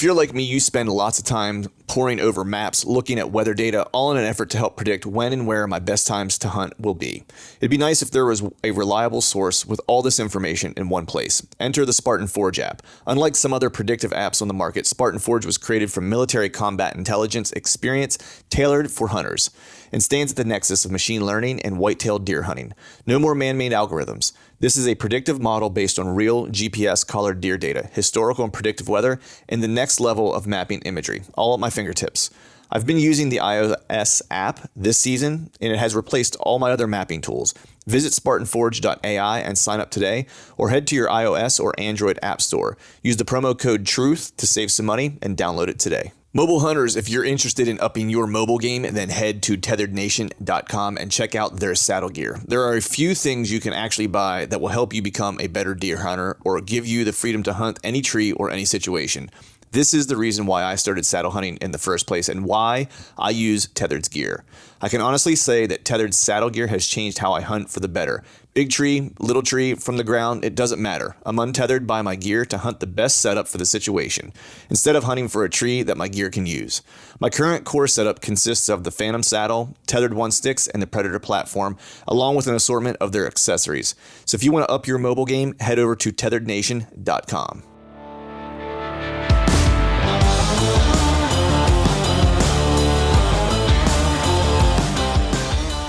you're like me, you spend lots of time poring over maps, looking at weather data, all in an effort to help predict when and where my best times to hunt will be. It'd be nice if there was a reliable source with all this information in one place. Enter the Spartan Forge app. Unlike some other predictive apps on the market, Spartan Forge was created from military combat intelligence experience tailored for hunters, and stands at the nexus of machine learning and white-tailed deer hunting. No more man-made algorithms. This is a predictive model based on real GPS-collared deer data, historical and predictive weather, and the next level of mapping imagery, all at my fingertips. I've been using the iOS app this season, and it has replaced all my other mapping tools. Visit SpartanForge.ai and sign up today, or head to your iOS or Android app store. Use the promo code TRUTH to save some money and download it today. Mobile hunters, if you're interested in upping your mobile game, then head to tetherednation.com and check out their saddle gear. There are a few things you can actually buy that will help you become a better deer hunter or give you the freedom to hunt any tree or any situation. This is the reason why I started saddle hunting in the first place and why I use Tethered's gear. I can honestly say that Tethered's saddle gear has changed how I hunt for the better. Big tree, little tree, from the ground, it doesn't matter. I'm untethered by my gear to hunt the best setup for the situation, instead of hunting for a tree that my gear can use. My current core setup consists of the Phantom saddle, tethered one sticks, and the Predator platform, along with an assortment of their accessories. So if you want to up your mobile game, head over to tetherednation.com.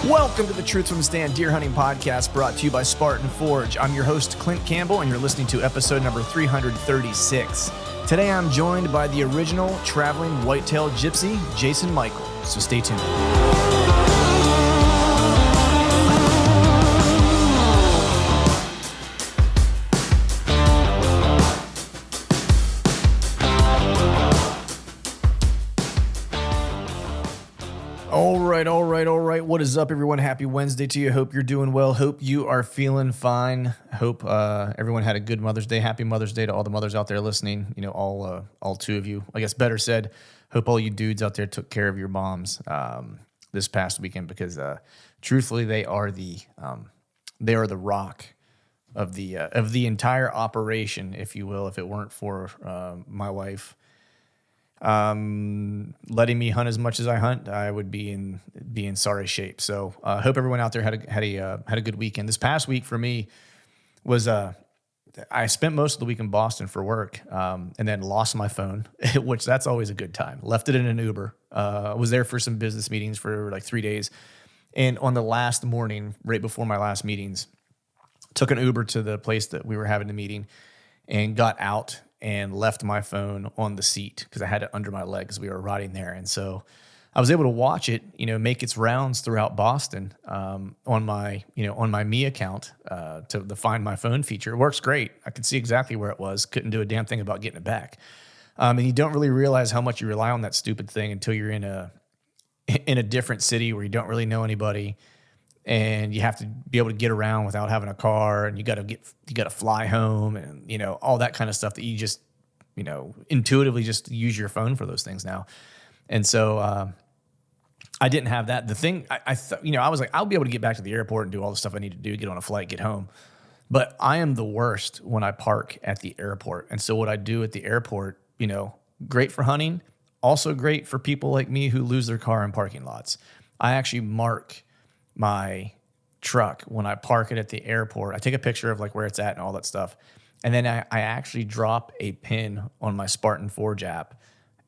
Welcome to the Truth from the Stand Deer Hunting Podcast, brought to you by Spartan Forge. I'm your host, Clint Campbell, and you're listening to episode number 336. Today I'm joined by the original Traveling Whitetail Gypsy, Jason Michael. So stay tuned. All right. What is up, everyone? Happy Wednesday to you. Hope you're doing well. Hope you are feeling fine. Hope everyone had a good Mother's Day. Happy Mother's Day to all the mothers out there listening. You know, all two of you. I guess better said, hope all you dudes out there took care of your moms this past weekend, because truthfully, they are the rock of the entire operation, if you will. If it weren't for my wife letting me hunt as much as I hunt, I would be in sorry shape. So I hope everyone out there had a good weekend. This past week for me was I spent most of the week in Boston for work, and then lost my phone, which that's always a good time. Left it in an Uber. Was there for some business meetings for like 3 days, and on the last morning, right before my last meetings, took an Uber to the place that we were having the meeting, and got out and left my phone on the seat because I had it under my leg as we were riding there. And so I was able to watch it, make its rounds throughout Boston on my Me account to the Find My Phone feature. It works great. I could see exactly where it was. Couldn't do a damn thing about getting it back. And you don't really realize how much you rely on that stupid thing until you're in a different city where you don't really know anybody, and you have to be able to get around without having a car, and you got to fly home, and all that kind of stuff that you just intuitively just use your phone for those things now. And so I didn't have that. The thing I was like, I'll be able to get back to the airport and do all the stuff I need to do, get on a flight, get home. But I am the worst when I park at the airport. And so what I do at the airport, great for hunting, also great for people like me who lose their car in parking lots. I actually mark my truck when I park it at the airport. I take a picture of like where it's at and all that stuff. And then I actually drop a pin on my Spartan Forge app.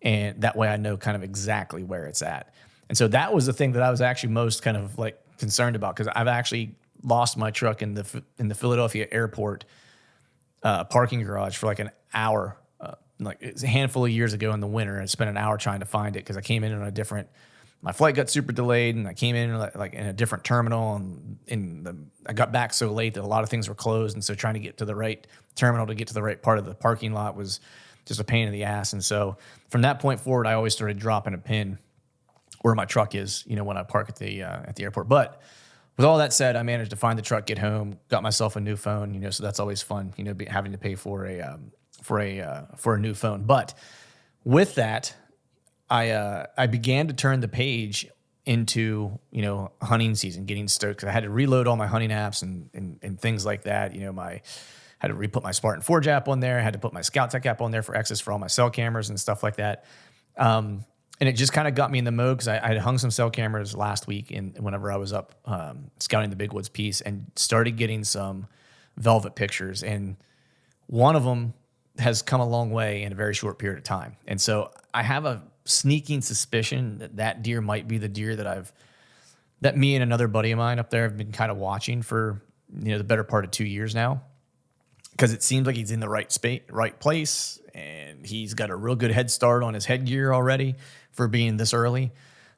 And that way I know kind of exactly where it's at. And so that was the thing that I was actually most kind of like concerned about, because I've actually lost my truck in the Philadelphia airport parking garage for like an hour. Like it's a handful of years ago in the winter. I spent an hour trying to find it because I came in on my flight got super delayed, and I came in like in a different terminal, and I got back so late that a lot of things were closed. And so trying to get to the right terminal to get to the right part of the parking lot was just a pain in the ass. And so from that point forward, I always started dropping a pin where my truck is, when I park at the airport. But with all that said, I managed to find the truck, get home, got myself a new phone, so that's always fun, having to pay for a new phone. But with that, I began to turn the page into, hunting season, getting stoked, because I had to reload all my hunting apps and things like that. had to re-put my Spartan 4 app on there. I had to put my Scout Tech app on there for Exodus for all my cell cameras and stuff like that. And it just kind of got me in the mode because I had hung some cell cameras last week whenever I was up scouting the Big Woods piece and started getting some velvet pictures. And one of them has come a long way in a very short period of time. And so I have a sneaking suspicion that deer might be the deer that me and another buddy of mine up there have been kind of watching for, the better part of 2 years now. Because it seems like he's in the right place, and he's got a real good head start on his headgear already for being this early.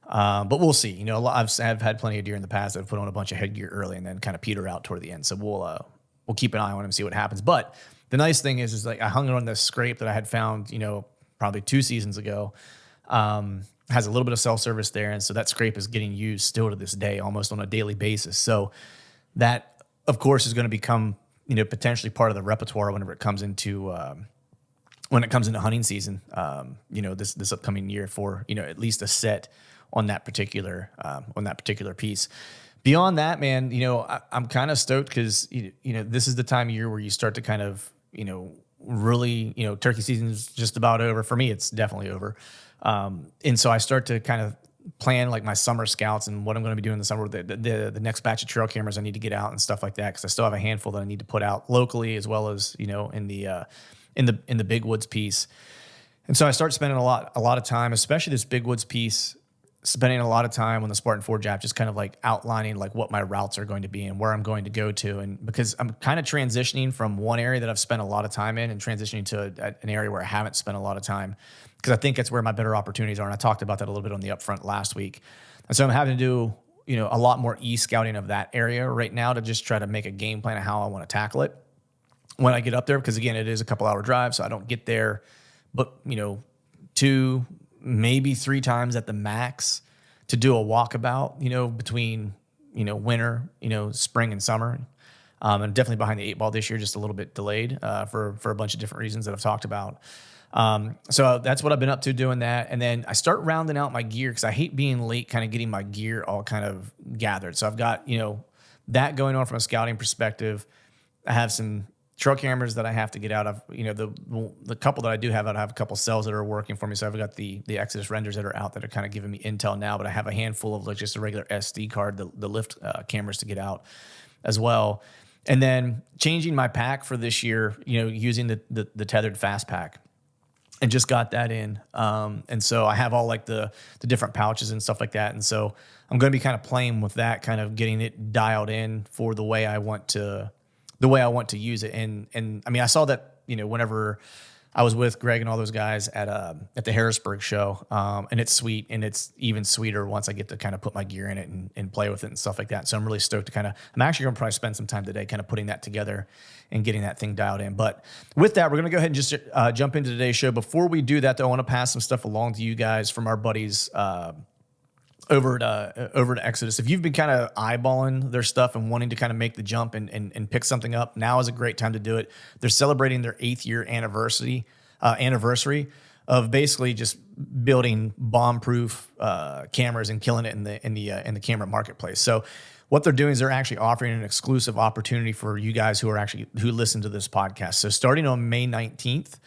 But we'll see. I've had plenty of deer in the past that have put on a bunch of headgear early and then kind of peter out toward the end. So we'll keep an eye on him and see what happens. But the nice thing is like I hung it on this scrape that I had found, probably 2 seasons ago. Has a little bit of cell service there, and so that scrape is getting used still to this day, almost on a daily basis. So that, of course, is going to become potentially part of the repertoire whenever it comes into hunting season, this upcoming year for, at least a set on that particular piece. Beyond that, man, I'm kind of stoked because, this is the time of year where you start to kind of, really, turkey season is just about over. For me, it's definitely over. And so I start to kind of plan like my summer scouts and what I'm going to be doing in the summer, the next batch of trail cameras I need to get out and stuff like that. Cause I still have a handful that I need to put out locally as well as, in the Big Woods piece. And so I start spending a lot of time, especially this Big Woods piece, spending a lot of time on the Spartan 4 app, just kind of like outlining like what my routes are going to be and where I'm going to go to. And because I'm kind of transitioning from one area that I've spent a lot of time in and transitioning to an area where I haven't spent a lot of time, because I think that's where my better opportunities are. And I talked about that a little bit on the upfront last week. And so I'm having to do, a lot more e-scouting of that area right now to just try to make a game plan of how I want to tackle it when I get up there. Because again, it is a couple hour drive, so I don't get there, but 2, maybe 3 times at the max to do a walkabout, between, winter, spring and summer. And definitely behind the 8 ball this year, just a little bit delayed for a bunch of different reasons that I've talked about. So that's what I've been up to doing that. And then I start rounding out my gear because I hate being late, kind of getting my gear all kind of gathered. So I've got, that going on from a scouting perspective. I have some trail cameras that I have to get out of, the couple that I do have out, I have a couple cells that are working for me. So I've got the Exodus renders that are out that are kind of giving me intel now, but I have a handful of like just a regular SD card, the lift cameras to get out as well. And then changing my pack for this year, using the tethered fast pack. And just got that in. And so I have all like the different pouches and stuff like that. And so I'm going to be kind of playing with that, kind of getting it dialed in for the way I want to use it. And I mean, I saw that, whenever I was with Greg and all those guys at the Harrisburg show, and it's sweet, and it's even sweeter once I get to kind of put my gear in it and play with it and stuff like that. So I'm really stoked to I'm actually going to probably spend some time today kind of putting that together and getting that thing dialed in. But with that, we're going to go ahead and just jump into today's show. Before we do that, though, I want to pass some stuff along to you guys from our buddies over to Exodus. If you've been kind of eyeballing their stuff and wanting to kind of make the jump and pick something up, now is a great time to do it. They're celebrating their 8th year anniversary of basically just building bomb-proof cameras and killing it in the camera marketplace. So what they're doing is they're actually offering an exclusive opportunity for you guys who listen to this podcast. So starting on May 19th,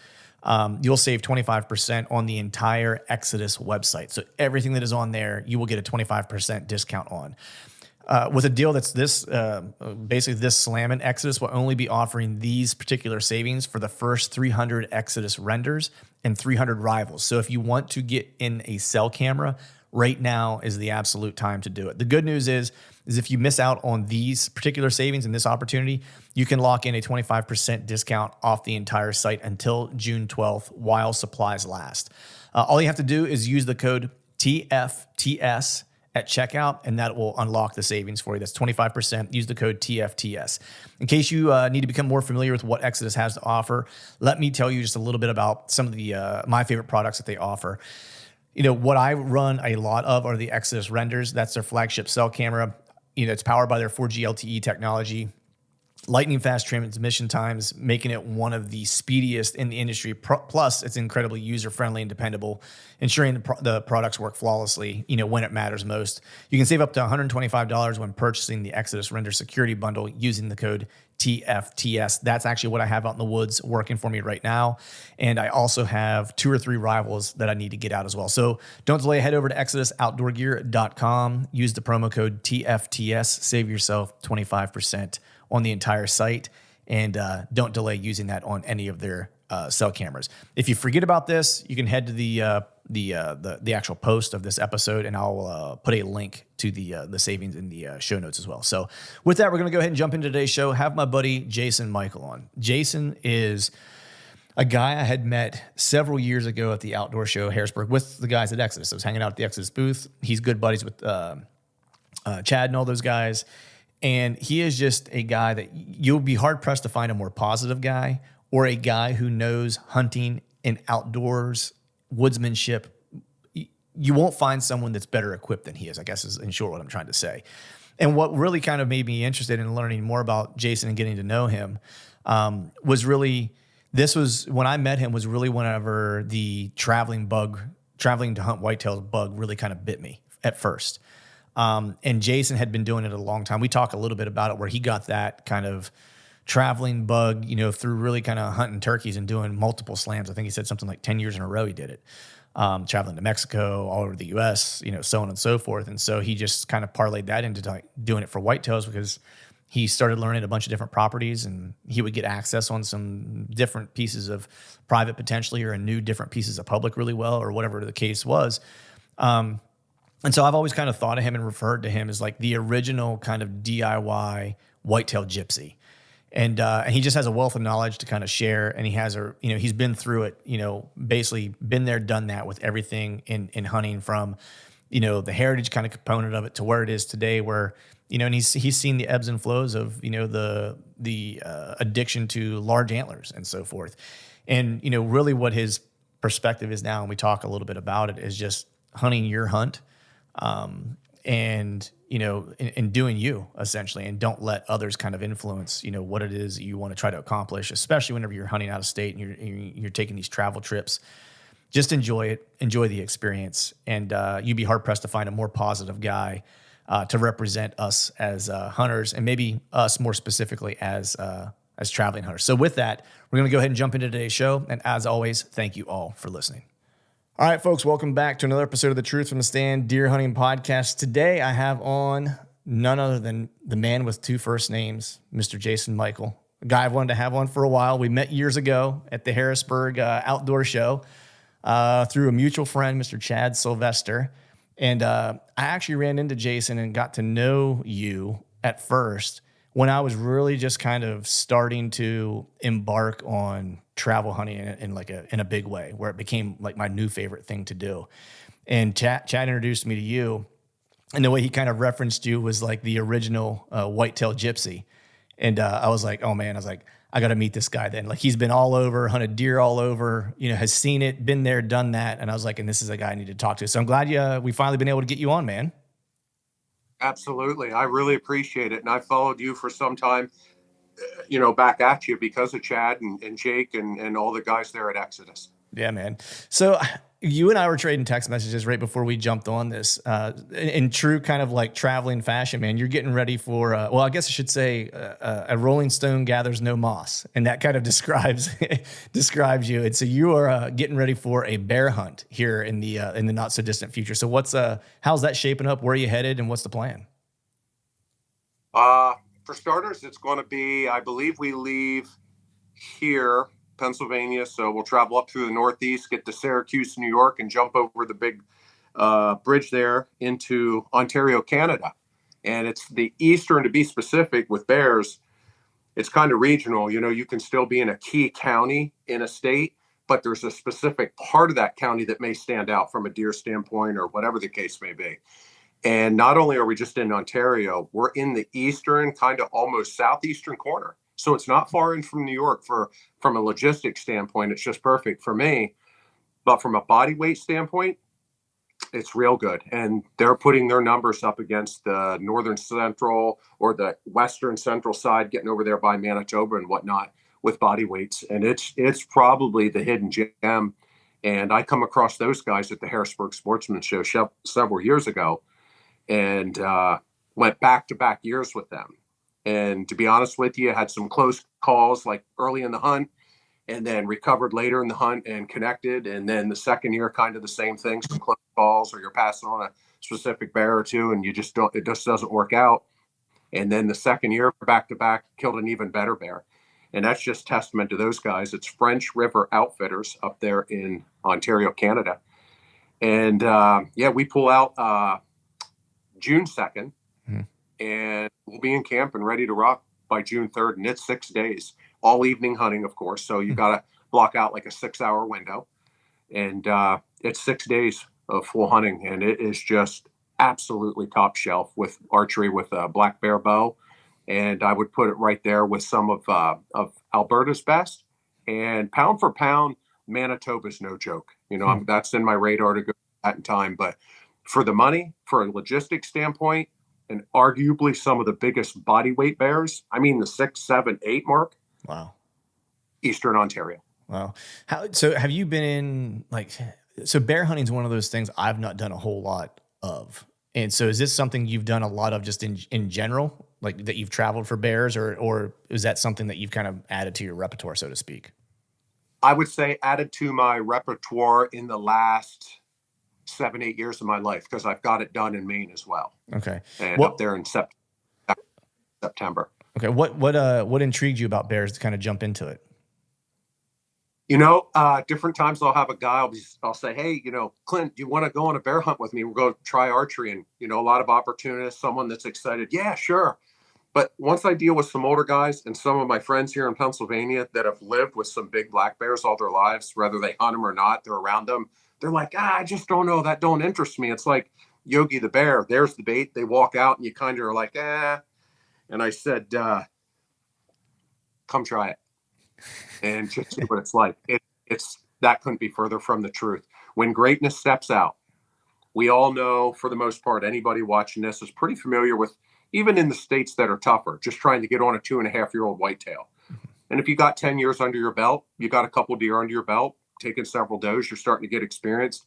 you'll save 25% on the entire Exodus website. So everything that is on there, you will get a 25% discount on. With a deal that's basically this slamming, Exodus will only be offering these particular savings for the first 300 Exodus renders and 300 rivals. So if you want to get in a cell camera, right now is the absolute time to do it. The good news is if you miss out on these particular savings and this opportunity, you can lock in a 25% discount off the entire site until June 12th while supplies last. All you have to do is use the code TFTS at checkout, and that will unlock the savings for you. That's 25%. Use the code TFTS. In case you need to become more familiar with what Exodus has to offer, let me tell you just a little bit about some of the my favorite products that they offer. What I run a lot of are the Exodus renders. That's their flagship cell camera. It's powered by their 4G LTE technology. Lightning fast transmission times, making it one of the speediest in the industry. Plus, it's incredibly user-friendly and dependable, ensuring the products work flawlessly, when it matters most. You can save up to $125 when purchasing the Exodus Render Security Bundle using the code TFTS. That's actually what I have out in the woods working for me right now. And I also have 2 or 3 rivals that I need to get out as well. So don't delay. Head over to ExodusOutdoorGear.com. Use the promo code TFTS. Save yourself 25% on the entire site. And don't delay using that on any of their cell cameras. If you forget about this, you can head to the actual post of this episode, and I'll put a link to the savings in the show notes as well. So with that, we're going to go ahead and jump into today's show. Have my buddy Jason Michael on. Jason is a guy I had met several years ago at the outdoor show Harrisburg with the guys at Exodus. I was hanging out at the Exodus booth. He's good buddies with Chad and all those guys. And he is just a guy that you'll be hard pressed to find a more positive guy, or a guy who knows hunting and outdoors, woodsmanship. You won't find someone that's better equipped than he is, I guess is in short what I'm trying to say. And what really kind of made me interested in learning more about Jason and getting to know him was really, this was when I met him, was really whenever the traveling to hunt whitetails bug really kind of bit me at first. And Jason had been doing it a long time. We talk a little bit about it, where he got that kind of traveling bug, through really kind of hunting turkeys and doing multiple slams. I think he said something like 10 years in a row he did it, traveling to Mexico, all over the U.S., so on and so forth. And so he just kind of parlayed that into doing it for whitetails, because he started learning a bunch of different properties, and he would get access on some different pieces of private potentially, or knew different pieces of public really well, or whatever the case was. And so I've always kind of thought of him and referred to him as like the original kind of DIY whitetail gypsy. And he just has a wealth of knowledge to kind of share. And he has he's been through it, basically been there, done that with everything in hunting, from, the heritage kind of component of it to where it is today, where, and he's seen the ebbs and flows of, the addiction to large antlers and so forth. And, really what his perspective is now, and we talk a little bit about it, is just hunting your hunt. And doing you essentially, and don't let others kind of influence, what it is you want to try to accomplish, especially whenever you're hunting out of state and you're taking these travel trips. Just enjoy it, enjoy the experience. And, you'd be hard pressed to find a more positive guy, to represent us as, hunters, and maybe us more specifically as traveling hunters. So with that, we're going to go ahead and jump into today's show. And as always, thank you all for listening. All right, folks, welcome back to another episode of the Truth from the Stand Deer Hunting Podcast. Today, I have on none other than the man with 2 first names, Mr. Jason Michael, a guy I've wanted to have on for a while. We met years ago at the Harrisburg Outdoor Show through a mutual friend, Mr. Chad Sylvester. And I actually ran into Jason and got to know you at first when I was really just kind of starting to embark on travel hunting in a big way, where it became like my new favorite thing to do. And Chad introduced me to you, and the way he kind of referenced you was like the original whitetail gypsy. And I was like, oh man, I got to meet this guy then. Like, he's been all over, hunted deer all over, has seen it, been there, done that. And I was like, and this is a guy I need to talk to. So I'm glad we finally been able to get you on, man. Absolutely. I really appreciate it. And I followed you for some time, back at you because of Chad and Jake and all the guys there at Exodus. Yeah, man. So you and I were trading text messages right before we jumped on this. In true kind of like traveling fashion, man, you're getting ready for, I guess I should say a rolling stone gathers no moss. And that kind of describes you. And so you are getting ready for a bear hunt here in the not so distant future. So how's that shaping up? Where are you headed, and what's the plan? For starters, it's going to be, I believe we leave here, Pennsylvania. So we'll travel up through the Northeast, get to Syracuse, New York, and jump over the big bridge there into Ontario, Canada. And it's the Eastern, to be specific, with bears. It's kind of regional. You can still be in a key county in a state, but there's a specific part of that county that may stand out from a deer standpoint or whatever the case may be. And not only are we just in Ontario, we're in the eastern, kind of almost southeastern corner. So it's not far in from New York from a logistics standpoint. It's just perfect for me. But from a body weight standpoint, it's real good. And they're putting their numbers up against the northern central or the western central side, getting over there by Manitoba and whatnot with body weights. And it's probably the hidden gem. And I come across those guys at the Harrisburg Sportsman Show several years ago, and went back-to-back years with them. And to be honest with you, I had some close calls like early in the hunt, and then recovered later in the hunt and connected. And then the second year, kind of the same thing, some close calls, or you're passing on a specific bear or two, and it just doesn't work out. And then the second year, back to back, killed an even better bear. And that's just testament to those guys. It's French River Outfitters up there in Ontario, Canada. And yeah, we pull out June 2nd, and we'll be in camp and ready to rock by June 3rd. And it's 6 days, all evening hunting, of course. So you got to block out like a 6-hour window. And it's 6 days of full hunting. And it is just absolutely top shelf with archery with a black bear bow. And I would put it right there with some of Alberta's best. And pound for pound, Manitoba's no joke. That's in my radar to go at in time. But for the money, for a logistics standpoint, and arguably some of the biggest body weight bears, I mean the 6, 7, 8 mark. Wow. Eastern Ontario. Wow. So have you been in so bear hunting is one of those things I've not done a whole lot of. And so is this something you've done a lot of just in general, like that you've traveled for bears, or is that something that you've kind of added to your repertoire, so to speak? I would say added to my repertoire in the last 7, 8 years of my life, because I've got it done in Maine as well. Okay. And up there in September. Okay. What intrigued you about bears to kind of jump into it? Different times I'll have a guy, I'll say, hey, Clint, do you want to go on a bear hunt with me? We'll go try archery. And, a lot of opportunists, someone that's excited. Yeah, sure. But once I deal with some older guys and some of my friends here in Pennsylvania that have lived with some big black bears all their lives, whether they hunt them or not, they're around them. They're like, I just don't know. That don't interest me. It's like Yogi the Bear. There's the bait. They walk out and you kind of are like, And I said, come try it and just see what it's like. It's that couldn't be further from the truth. When greatness steps out, we all know, for the most part, anybody watching this is pretty familiar with, even in the states that are tougher, just trying to get on a 2.5-year-old whitetail. And if you got 10 years under your belt, you got a couple deer under your belt, taking several does, you're starting to get experienced.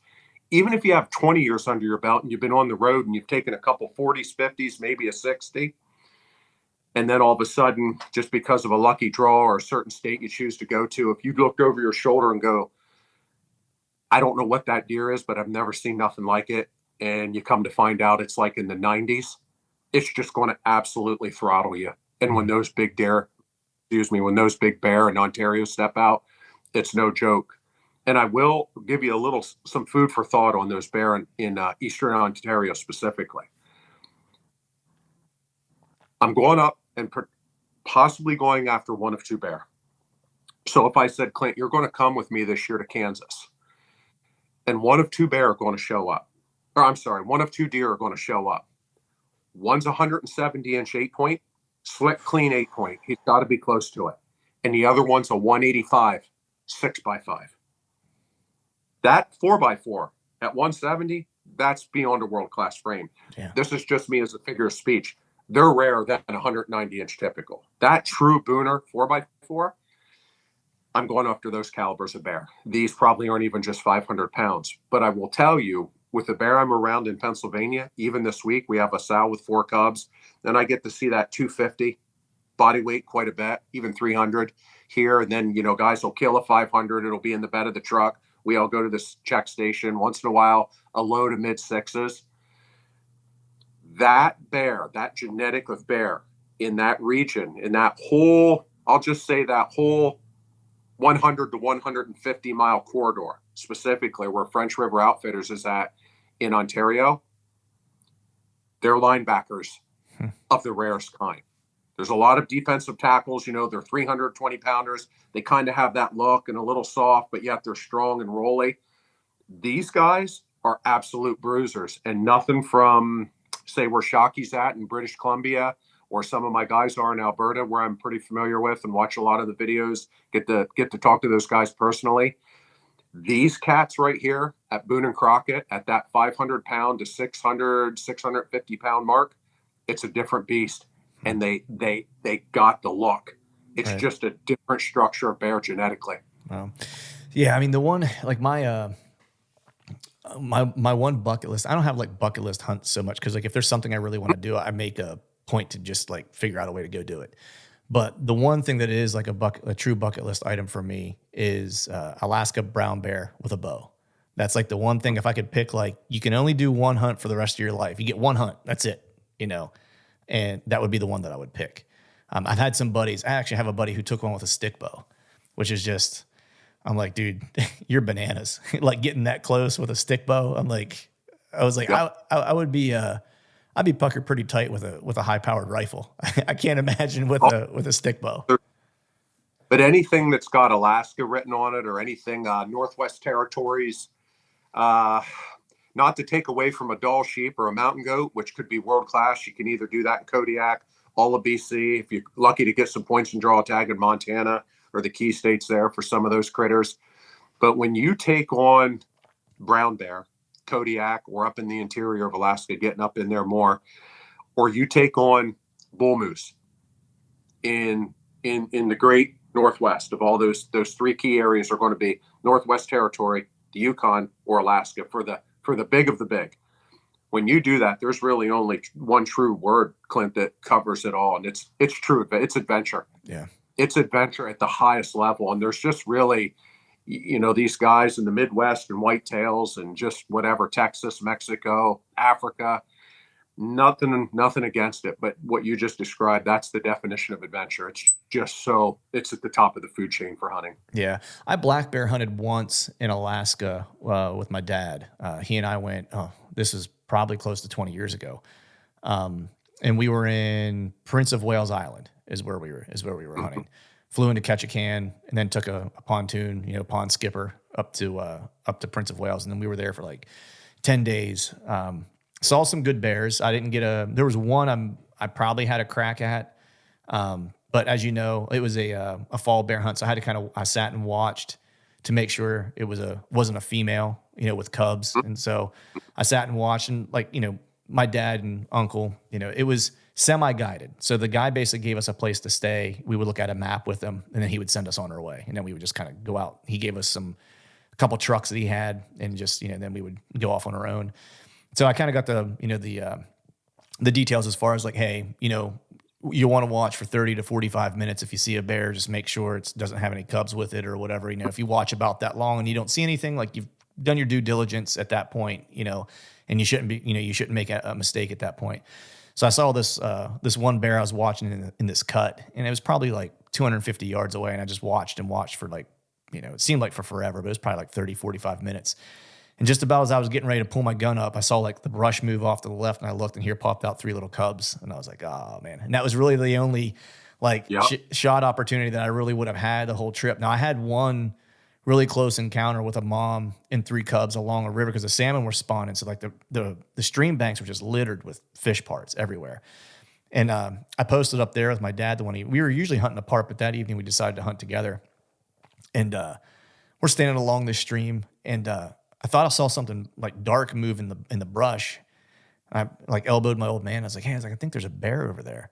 Even if you have 20 years under your belt and you've been on the road and you've taken a couple 40s, 50s, maybe a 60, and then all of a sudden, just because of a lucky draw or a certain state you choose to go to, if you looked over your shoulder and go, I don't know what that deer is, but I've never seen nothing like it, and you come to find out it's like in the 90s, it's just going to absolutely throttle you. And when those big bear in Ontario step out, it's no joke. And I will give you some food for thought on those bear in Eastern Ontario specifically. I'm going up and possibly going after one of 2 bear. So if I said, Clint, you're going to come with me this year to Kansas, and one of 2 bear are going to show up, or I'm sorry, one of 2 deer are going to show up. One's 170-inch 8-point, slick, clean 8-point. He's got to be close to it. And the other one's a 185, 6x5. That 4x4 at 170, that's beyond a world-class frame. Yeah. This is just me as a figure of speech. They're rarer than a 190-inch typical. That true Booner 4x4, I'm going after those calibers of bear. These probably aren't even just 500 pounds. But I will tell you, with the bear I'm around in Pennsylvania, even this week, we have a sow with 4 cubs, and I get to see that 250 body weight quite a bit, even 300 here. And then, guys will kill a 500. It'll be in the bed of the truck. We all go to this check station. Once in a while, a low to mid 6s. That bear, that genetic of bear in that region, in that whole, I'll just say that whole 100 to 150 mile corridor, specifically where French River Outfitters is at in Ontario, they're linebackers of the rarest kind. There's a lot of defensive tackles, they're 320 pounders. They kind of have that look and a little soft, but yet they're strong and rolly. These guys are absolute bruisers, and nothing from, say, where Shocky's at in British Columbia, or some of my guys are in Alberta, where I'm pretty familiar with and watch a lot of the videos, get to talk to those guys personally. These cats right here at Boone and Crockett, at that 500 pound to 600, 650 pound mark, it's a different beast. And they got the look. It's right. Just a different structure of bear genetically. Wow. Yeah. I mean, the one, like my one bucket list, I don't have like bucket list hunts so much, because like if there's something I really want to do, I make a point to just like figure out a way to go do it. But the one thing that is like a true bucket list item for me is Alaska brown bear with a bow. That's like the one thing, if I could pick, like, you can only do one hunt for the rest of your life. You get one hunt, that's it, and that would be the one that I would pick. I've had some buddies. I actually have a buddy who took one with a stick bow, which is just, I'm like, dude, you're bananas. Like getting that close with a stick bow. I was like, I would be, I'd be puckered pretty tight with a high powered rifle. I can't imagine with a stick bow. But anything that's got Alaska written on it, or anything Northwest Territories, not to take away from a Dall sheep or a mountain goat, which could be world class. You can either do that in Kodiak, all of BC, if you're lucky to get some points and draw a tag in Montana or the key states there for some of those critters. But when you take on brown bear, Kodiak, or up in the interior of Alaska, getting up in there more, or you take on bull moose in the great Northwest, of all those three key areas are going to be Northwest Territory, the Yukon, or Alaska for the big of the big. When you do that, there's really only one true word, Clint, that covers it all, and it's true. It's adventure. Yeah, it's adventure at the highest level, and there's just really, these guys in the Midwest and whitetails and just whatever, Texas, Mexico, Africa. Nothing against it, but what you just described, that's the definition of adventure. It's just it's at the top of the food chain for hunting. Yeah. I black bear hunted once in Alaska with my dad. He and I went, this is probably close to 20 years ago. And we were in Prince of Wales Island is where we were hunting. Flew into Ketchikan and then took a pontoon, pond skipper up to Prince of Wales. And then we were there for like 10 days. Saw some good bears. I didn't get there was one I probably had a crack at. But as you know, it was a fall bear hunt. So I had to I sat and watched to make sure it wasn't a female, with cubs. And so I sat and watched, and my dad and uncle, it was semi-guided. So the guy basically gave us a place to stay. We would look at a map with him, and then he would send us on our way. And then we would just kind of go out. He gave us a couple trucks that he had, and just, then we would go off on our own. So I kind of got the details as far as like, hey, you want to watch for 30 to 45 minutes. If you see a bear, just make sure it doesn't have any cubs with it or whatever. If you watch about that long and you don't see anything, like, you've done your due diligence at that point, and you shouldn't make a mistake at that point. So I saw this one bear I was watching in this cut, and it was probably like 250 yards away. And I just watched for like, it seemed like for forever, but it was probably like 30, 45 minutes. And just about as I was getting ready to pull my gun up, I saw like the brush move off to the left, and I looked, and here popped out 3 little cubs. And I was like, oh man. And that was really the only shot opportunity that I really would have had the whole trip. Now I had one really close encounter with a mom and 3 cubs along a river because the salmon were spawning. So like the stream banks were just littered with fish parts everywhere. And I posted up there with my dad we were usually hunting apart, but that evening we decided to hunt together. And we're standing along this stream, and I thought I saw something like dark move in the brush. I like elbowed my old man. I was like, hey, I think there's a bear over there.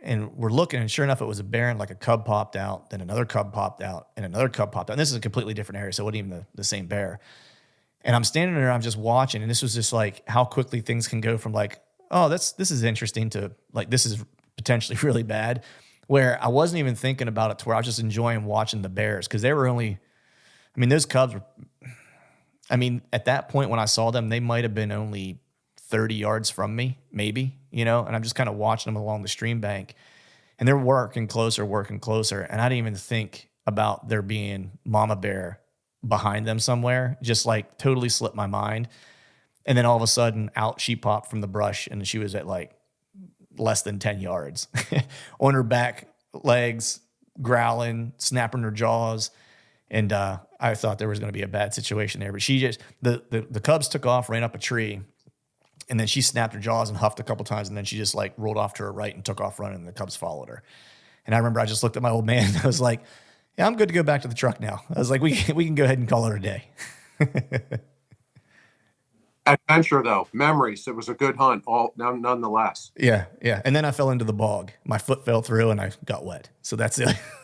And we're looking, and sure enough, it was a bear, and like a cub popped out, then another cub popped out, and another cub popped out. And this is a completely different area, so it wasn't even the same bear. And I'm standing there, I'm just watching, and this was just like how quickly things can go from like, oh, this is interesting, to like, this is potentially really bad, where I wasn't even thinking about it, to where I was just enjoying watching the bears, because they were those cubs were, at that point when I saw them, they might have been only 30 yards from me, maybe, and I'm just kind of watching them along the stream bank, and they're working closer. And I didn't even think about there being mama bear behind them somewhere, just like totally slipped my mind. And then all of a sudden out she popped from the brush, and she was at like less than 10 yards on her back legs, growling, snapping her jaws. And I thought there was going to be a bad situation there, but she just, the cubs took off, ran up a tree, and then she snapped her jaws and huffed a couple times, and then she just like rolled off to her right and took off running, and the cubs followed her. And I remember I just looked at my old man, and I was like, yeah, I'm good to go back to the truck now. I was like, we can go ahead and call it a day. Adventure though, memories. It was a good hunt, nonetheless. Yeah. And then I fell into the bog. My foot fell through, and I got wet. So that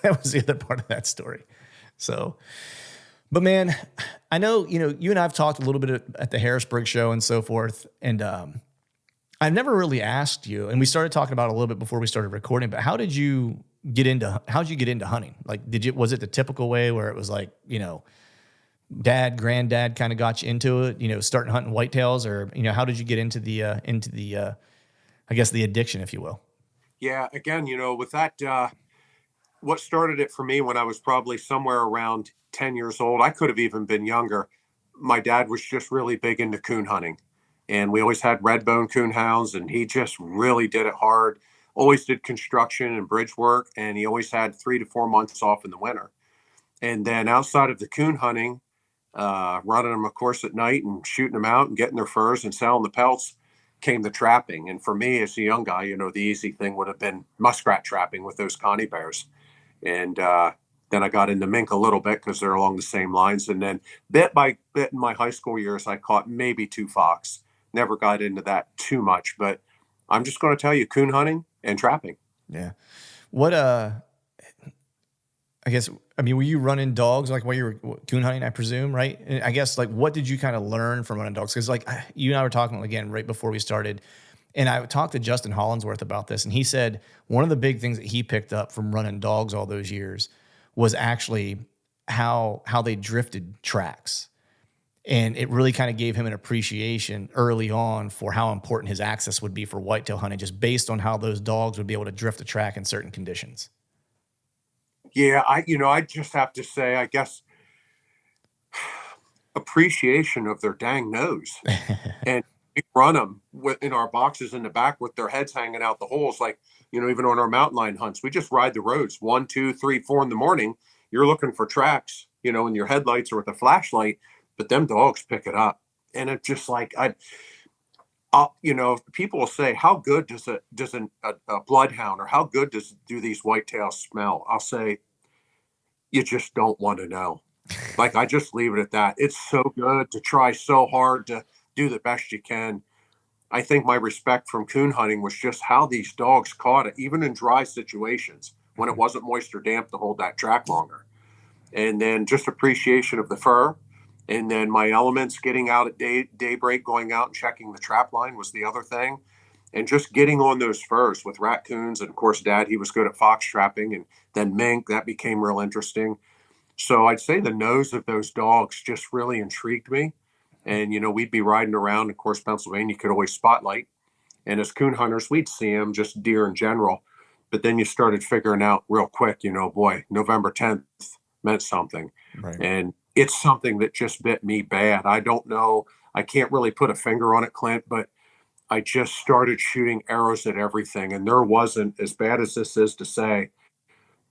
was the other part of that story. So, but man, I know, you and I have talked a little bit at the Harrisburg show and so forth. And I've never really asked you, and we started talking about it a little bit before we started recording, but how'd you get into hunting? Like, was it the typical way where it was like, dad, granddad kind of got you into it, starting hunting whitetails, or, how did you get into the I guess the addiction, if you will? Yeah, again, with that, what started it for me when I was probably somewhere around 10 years old, I could have even been younger. My dad was just really big into coon hunting. And we always had red bone coon hounds, and he just really did it hard. Always did construction and bridge work, and he always had 3 to 4 months off in the winter. And then outside of the coon hunting, running them, of course, at night and shooting them out and getting their furs and selling the pelts, came the trapping. And for me, as a young guy, the easy thing would have been muskrat trapping with those Connie bears. And then I got into mink a little bit because they're along the same lines. And then bit by bit in my high school years, I caught maybe 2 fox. Never got into that too much, but I'm just going to tell you, coon hunting and trapping. Yeah. What, I guess, were you running dogs like while you were coon hunting, I presume, right? And I guess, like, what did you kind of learn from running dogs? Because, like, you and I were talking again right before we started, and I talked to Justin Hollinsworth about this, and he said one of the big things that he picked up from running dogs all those years was actually how they drifted tracks. And it really kind of gave him an appreciation early on for how important his access would be for whitetail hunting, just based on how those dogs would be able to drift a track in certain conditions. Yeah, I just have to say, I guess, appreciation of their dang nose. And we run them in our boxes in the back with their heads hanging out the holes. Like, even on our mountain lion hunts, we just ride the roads 1, 2, 3, 4 in the morning. You're looking for tracks, in your headlights or with a flashlight, but them dogs pick it up. And it's just like, people will say, how good does a bloodhound, or how good do these whitetails smell? I'll say, you just don't want to know. Like, I just leave it at that. It's so good to try so hard to do the best you can. I think my respect from coon hunting was just how these dogs caught it, even in dry situations when it wasn't moist or damp, to hold that track longer. And then just appreciation of the fur. And then my elements, getting out at daybreak, going out and checking the trap line was the other thing. And just getting on those furs with raccoons. And of course, Dad, he was good at fox trapping. And then mink, that became real interesting. So I'd say the nose of those dogs just really intrigued me. And, we'd be riding around. Of course, Pennsylvania could always spotlight. And as coon hunters, we'd see them, just deer in general. But then you started figuring out real quick, boy, November 10th meant something. Right. And it's something that just bit me bad. I don't know. I can't really put a finger on it, Clint, but I just started shooting arrows at everything. And there wasn't, as bad as this is to say,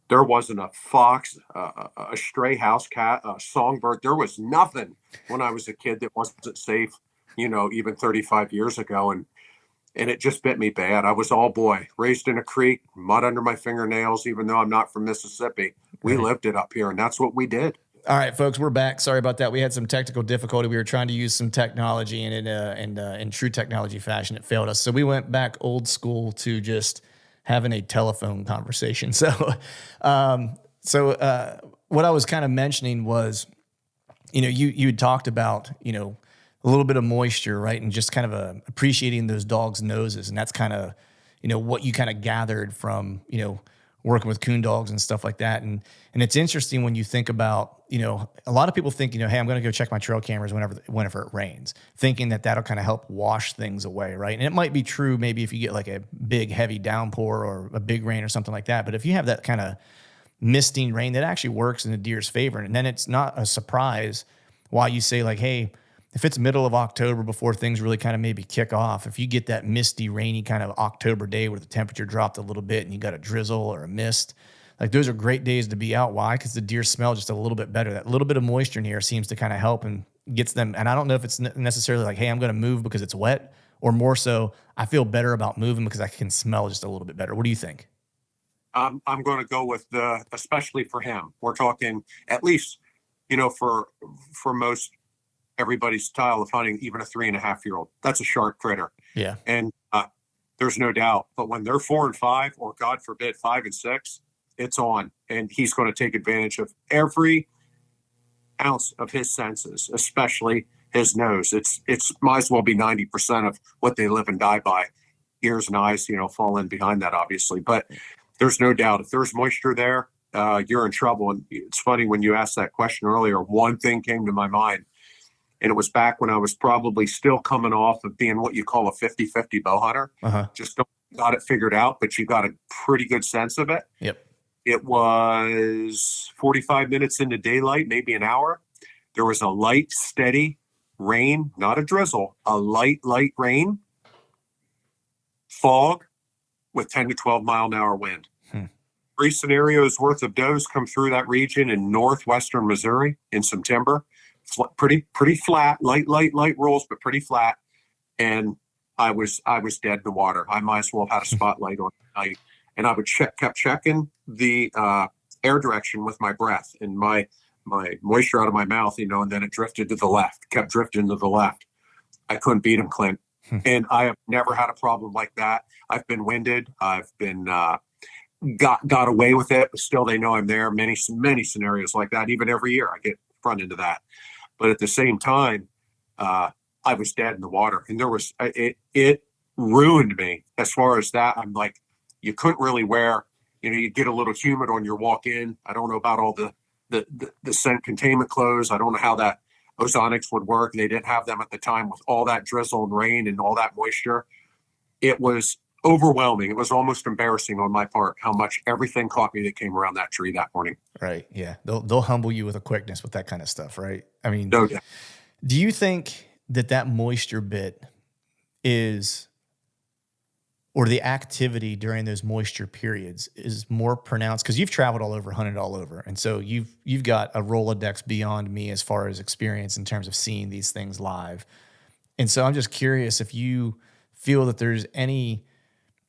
there wasn't a fox, a stray house cat, a songbird. There was nothing when I was a kid that wasn't safe, even 35 years ago. And it just bit me bad. I was all boy, raised in a creek, mud under my fingernails, even though I'm not from Mississippi. We lived it up here, and that's what we did. All right, folks, we're back. Sorry about that. We had some technical difficulty. We were trying to use some technology, and in true technology fashion, it failed us. So we went back old school to just having a telephone conversation. So, what I was kind of mentioning was, you had talked about, a little bit of moisture, right? And just kind of appreciating those dogs' noses. And that's kind of, what you kind of gathered from, working with coon dogs and stuff like that. And it's interesting when you think about, a lot of people think, hey, I'm going to go check my trail cameras whenever it rains, thinking that that'll kind of help wash things away, right? And it might be true maybe if you get like a big heavy downpour or a big rain or something like that. But if you have that kind of misting rain, that actually works in the deer's favor. And then it's not a surprise why you say, like, hey, if it's middle of October before things really kind of maybe kick off, if you get that misty, rainy kind of October day where the temperature dropped a little bit and you got a drizzle or a mist, like, those are great days to be out. Why? Because the deer smell just a little bit better. That little bit of moisture in here seems to kind of help and gets them. And I don't know if it's necessarily like, hey, I'm going to move because it's wet, or more so, I feel better about moving because I can smell just a little bit better. What do you think? I'm going to go with especially for him. We're talking at least, for most everybody's style of hunting, even a 3.5-year-old. That's a sharp critter. Yeah. And there's no doubt. But when they're 4 and 5, or God forbid 5 and 6, it's on. And he's going to take advantage of every ounce of his senses, especially his nose. It's might as well be 90% of what they live and die by. ears and eyes, fall in behind that, obviously. But there's no doubt if there's moisture there, you're in trouble. And it's funny, when you asked that question earlier, one thing came to my mind, and it was back when I was probably still coming off of being what you call a 50-50 bow hunter. Just got it figured out, but you got a pretty good sense of it. Yep. It was 45 minutes into daylight, maybe an hour. There was a light, steady rain, not a drizzle, a light rain, fog with 10 to 12 mile an hour wind. 3 scenarios worth of does come through that region in northwestern Missouri in September. Pretty flat, light rolls, but pretty flat. And I was dead in the water. I might as well have had a spotlight on at night. And I would kept checking the air direction with my breath and my moisture out of my mouth, and then it drifted to the left, kept drifting to the left. I couldn't beat him, Clint. And I have never had a problem like that. I've been winded. I've been got away with it, but still they know I'm there. Many scenarios like that. Even every year I get front into that. But at the same time, I was dead in the water, and it ruined me as far as that. I'm like, you couldn't really wear, you get a little humid on your walk in. I don't know about all the scent containment clothes. I don't know how that ozonics would work. They didn't have them at the time with all that drizzle and rain and all that moisture. It was overwhelming. It was almost embarrassing on my part how much everything caught me that came around that tree that morning. Right. Yeah. They'll humble you with a quickness with that kind of stuff, right? I mean, No doubt. Do you think that moisture bit is, or the activity during those moisture periods is more pronounced? Because you've traveled all over, hunted all over, and so you've got a Rolodex beyond me as far as experience in terms of seeing these things live. And so I'm just curious if you feel that there's any,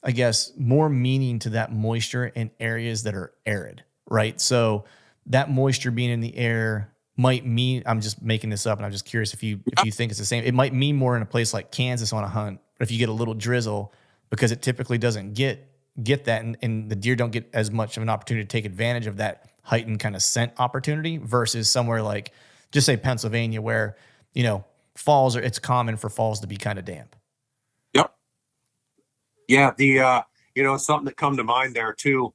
I guess, more meaning to that moisture in areas that are arid, right? So that moisture being in the air might mean, I'm just making this up, and I'm just curious if you think it's the same. It might mean more in a place like Kansas on a hunt, but if you get a little drizzle, because it typically doesn't get that, and the deer don't get as much of an opportunity to take advantage of that heightened kind of scent opportunity versus somewhere like, just say Pennsylvania, where, falls it's common for falls to be kind of damp. Yep. Yeah. Something that come to mind there too.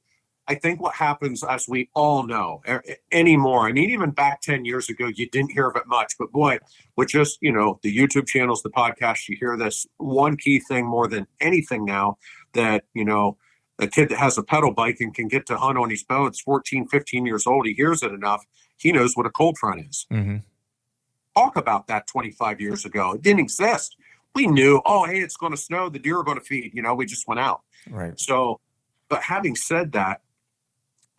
I think what happens, as we all know anymore, I mean, even back 10 years ago, you didn't hear of it much, but boy, with just, the YouTube channels, the podcasts, you hear this one key thing more than anything now, that, a kid that has a pedal bike and can get to hunt on his bow, it's 14, 15 years old. He hears it enough. He knows what a cold front is. Mm-hmm. Talk about that 25 years ago. It didn't exist. We knew, hey, it's going to snow. The deer are going to feed, we just went out. Right. So, but having said that,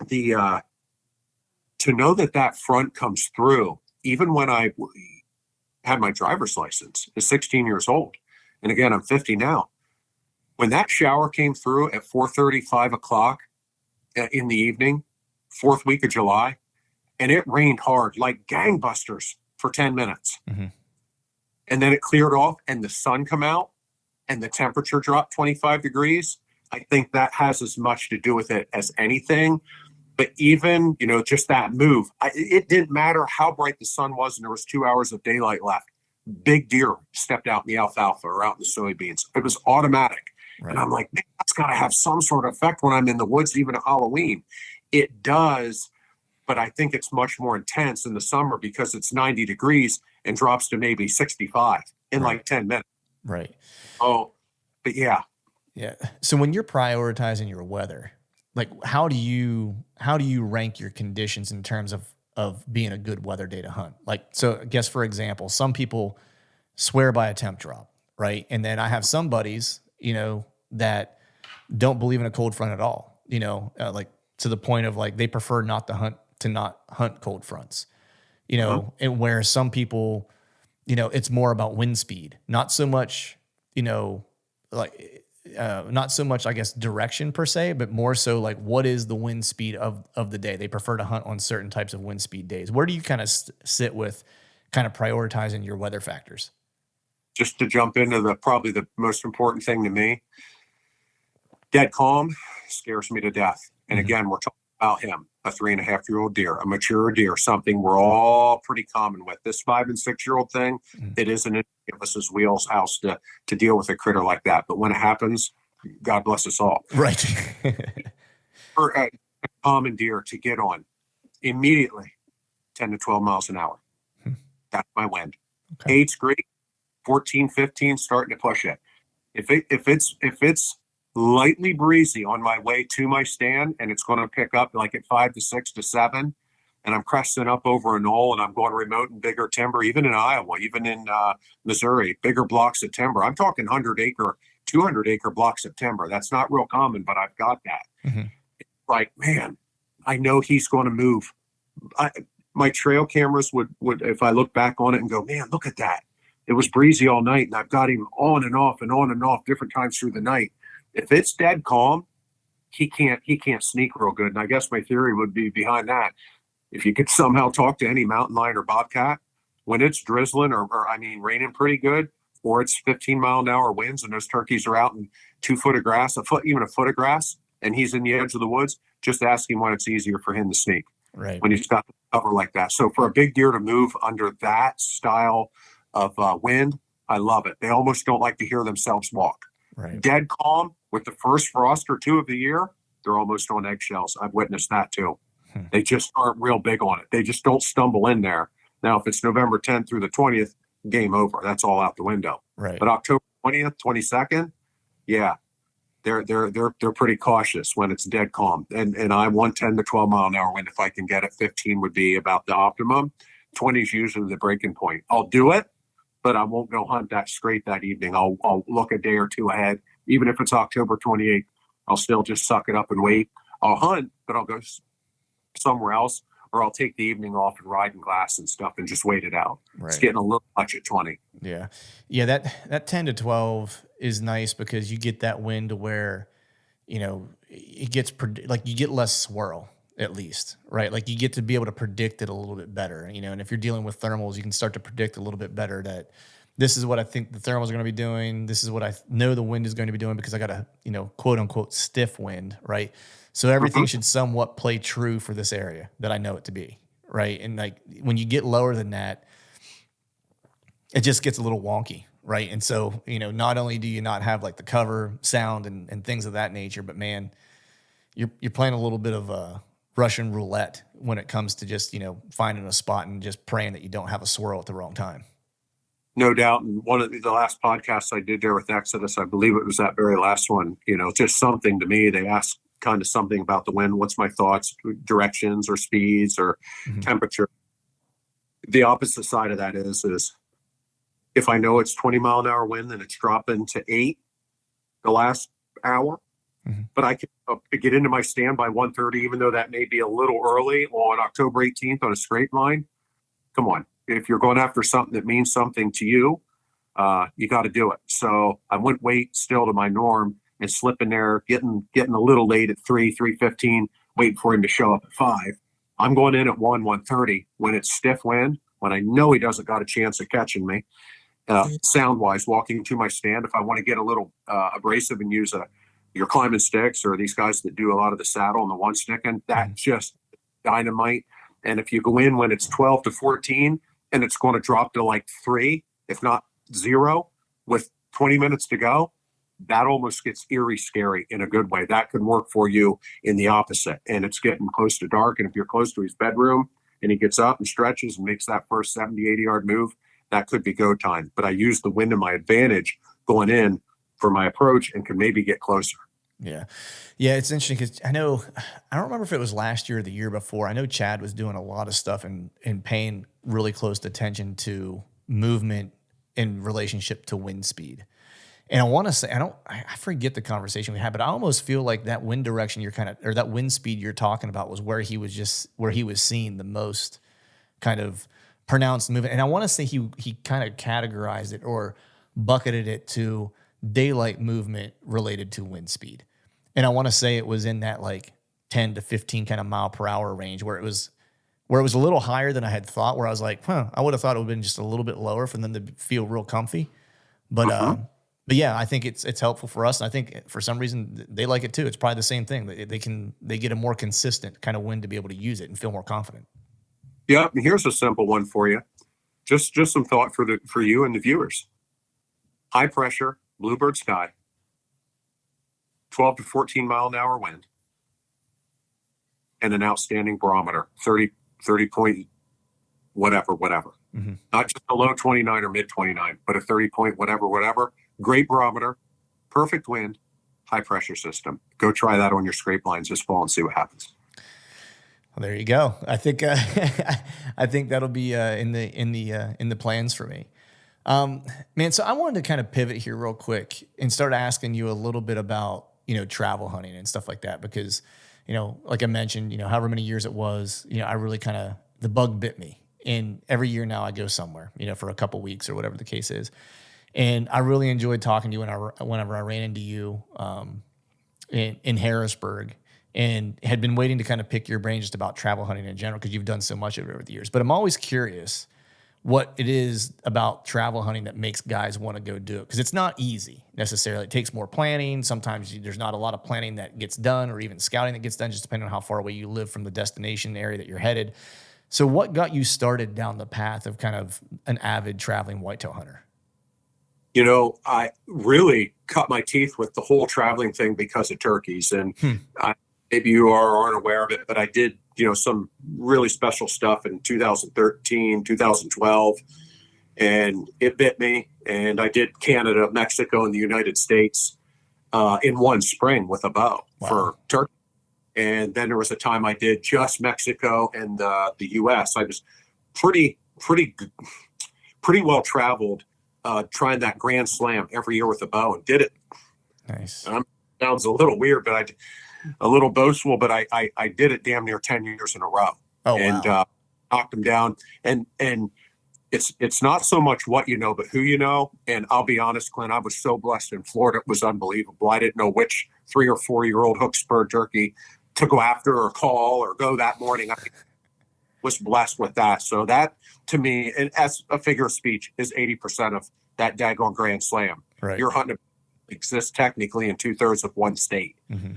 to know that front comes through, even when I had my driver's license at 16 years old, and again, I'm 50 now, when that shower came through at 4:30, 5 o'clock in the evening, 4th week of July, and it rained hard like gangbusters for 10 minutes. Mm-hmm. And then it cleared off and the sun come out and the temperature dropped 25 degrees. I think that has as much to do with it as anything. But even, just that move, it didn't matter how bright the sun was and there was 2 hours of daylight left. Big deer stepped out in the alfalfa or out in the soybeans. It was automatic. Right. And I'm like, man, that's got to have some sort of effect when I'm in the woods, even at Halloween. It does, but I think it's much more intense in the summer because it's 90 degrees and drops to maybe 65 in like 10 minutes. Right. Oh, but yeah. Yeah. So when you're prioritizing your weather, like how do you rank your conditions in terms of being a good weather day to hunt? Like, so I guess, for example, some people swear by a temp drop, right? And then I have some buddies, that don't believe in a cold front at all, like to the point of like, they prefer not hunt cold fronts, and where some people, it's more about wind speed, not so much, not so much, I guess, direction per se, but more so like what is the wind speed of the day. They prefer to hunt on certain types of wind speed days. Where do you kind of sit with kind of prioritizing your weather factors? Just to jump into probably the most important thing to me, dead calm scares me to death. And again, we're talking about him, a 3.5-year-old deer, a mature deer, something we're all pretty common with. This 5 and 6-year-old thing, it isn't in us as wheelhouse to deal with a critter like that. But when it happens, God bless us all. Right. For a common deer to get on immediately, 10 to 12 miles an hour. That's my wind. Okay. 8's great. 14, 15, starting to push it. If it's lightly breezy on my way to my stand, and it's going to pick up like at 5 to 6 to 7, and I'm cresting up over a knoll, and I'm going remote and bigger timber, even in Iowa, even in Missouri, bigger blocks of timber. I'm talking 100-acre, 200-acre blocks of timber. That's not real common, but I've got that. Mm-hmm. Like, man, I know he's going to move. My trail cameras would, if I look back on it and go, man, look at that. It was breezy all night, and I've got him on and off and on and off different times through the night. If it's dead calm, he can't sneak real good. And I guess my theory would be behind that. If you could somehow talk to any mountain lion or bobcat, when it's drizzling or I mean raining pretty good, or it's 15-mile-an-hour winds and those turkeys are out in 2 foot of grass, even a foot of grass, and he's in the edge of the woods, just ask him when it's easier for him to sneak. Right. When he's got the cover like that. So for a big deer to move under that style of wind, I love it. They almost don't like to hear themselves walk. Right. Dead calm with the first frost or two of the year, they're almost on eggshells. I've witnessed that too. They just aren't real big on it. They just don't stumble in there. Now, if it's November 10th through the 20th, game over. That's all out the window. Right. But October 20th, 22nd, yeah, they're pretty cautious when it's dead calm. And I want 10 to 12 mile an hour wind. If I can get it, 15 would be about the optimum. 20 is usually the breaking point. I'll do it, but I won't go hunt that straight that evening. I'll look a day or two ahead. Even if it's October 28th, I'll still just suck it up and wait. I'll hunt, but I'll go somewhere else, or I'll take the evening off and ride in glass and stuff and just wait it out. Right. It's getting a little much at 20. Yeah. Yeah. That 10 to 12 is nice because you get that wind to where, it gets like you get less swirl at least, right? Like you get to be able to predict it a little bit better, and if you're dealing with thermals, you can start to predict a little bit better that this is what I think the thermals are going to be doing. This is what I know the wind is going to be doing because I got a, quote unquote stiff wind, right? So everything should somewhat play true for this area that I know it to be, right? And like when you get lower than that, it just gets a little wonky, right? And so, not only do you not have like the cover sound and things of that nature, but man, you're playing a little bit of a Russian roulette when it comes to just, finding a spot and just praying that you don't have a swirl at the wrong time. No doubt. And one of the last podcasts I did there with Exodus, I believe it was that very last one, just something to me. They asked kind of something about the wind. What's my thoughts, directions or speeds or temperature? The opposite side of that is if I know it's 20 mile an hour wind and it's dropping to 8 the last hour, but I can get into my stand by 1:30, even though that may be a little early on October 18th on a straight line. Come on. If you're going after something that means something to you, you got to do it. So I wouldn't wait still to my norm and slip in there, getting a little late at 3:15, waiting for him to show up at 5. I'm going in at 1:30 when it's stiff wind, when I know he doesn't got a chance of catching me. Sound-wise, walking to my stand, if I want to get a little abrasive and use your climbing sticks or these guys that do a lot of the saddle and the one sticking, that's just dynamite. And if you go in when it's 12 to 14 and it's going to drop to like 3, if not 0, with 20 minutes to go, that almost gets eerie scary in a good way. That could work for you in the opposite. And it's getting close to dark. And if you're close to his bedroom and he gets up and stretches and makes that first 70, 80 yard move, that could be go time. But I use the wind to my advantage going in for my approach and can maybe get closer. Yeah. Yeah. It's interesting because I don't remember if it was last year or the year before. I know Chad was doing a lot of stuff and paying really close attention to movement in relationship to wind speed. And I want to say, I forget the conversation we had, but I almost feel like that wind direction or that wind speed you're talking about was where he was seeing the most kind of pronounced movement. And I want to say he kind of categorized it or bucketed it to daylight movement related to wind speed. And I want to say it was in that like 10 to 15 kind of mile per hour range where it was a little higher than I had thought, where I was like, I would have thought it would have been just a little bit lower for them to feel real comfy. But yeah, I think it's helpful for us. And I think for some reason they like it too. It's probably the same thing. They get a more consistent kind of wind to be able to use it and feel more confident. Yeah. And here's a simple one for you. Just some thought for you and the viewers. High pressure, bluebird sky. 12 to 14 mile an hour wind, and an outstanding barometer, 30 point whatever. Mm-hmm. Not just a low 29 or mid 29, but a 30 point whatever. Great barometer, perfect wind, high pressure system. Go try that on your scrape lines this fall and see what happens. Well, there you go. I think I think that'll be in the plans for me. Man, so I wanted to kind of pivot here real quick and start asking you a little bit about, travel hunting and stuff like that, because, like I mentioned, however many years it was, I really kind of, the bug bit me, and every year now I go somewhere, for a couple weeks or whatever the case is. And I really enjoyed talking to you whenever I ran into you, in Harrisburg, and had been waiting to kind of pick your brain just about travel hunting in general, because you've done so much of it over the years. But I'm always curious what it is about travel hunting that makes guys want to go do it, because it's not easy necessarily. It takes more planning. Sometimes there's not a lot of planning that gets done, or even scouting that gets done, just depending on how far away you live from the destination area that you're headed. So what got you started down the path of kind of an avid traveling whitetail hunter? I really cut my teeth with the whole traveling thing because of turkeys. And maybe you aren't aware of it, but I did, some really special stuff in 2013, 2012, and it bit me. And I did Canada, Mexico, and the United States in one spring with a bow for turkey. And then there was a time I did just Mexico and the U.S. I was pretty well traveled, trying that Grand Slam every year with a bow, and did it. Nice. Sounds a little weird, but a little boastful, but I did it damn near 10 years in a row. Oh, and wow. Knocked them down. And it's not so much what you know, but who you know. And I'll be honest, Clint, I was so blessed in Florida. It was unbelievable. I didn't know which 3 or 4 year old hook spur turkey to go after or call or go that morning. I was blessed with that. So that, to me, and as a figure of speech, is 80% of that daggone Grand Slam. Right. Your hunting exists technically in 2/3 of one state. Mm-hmm.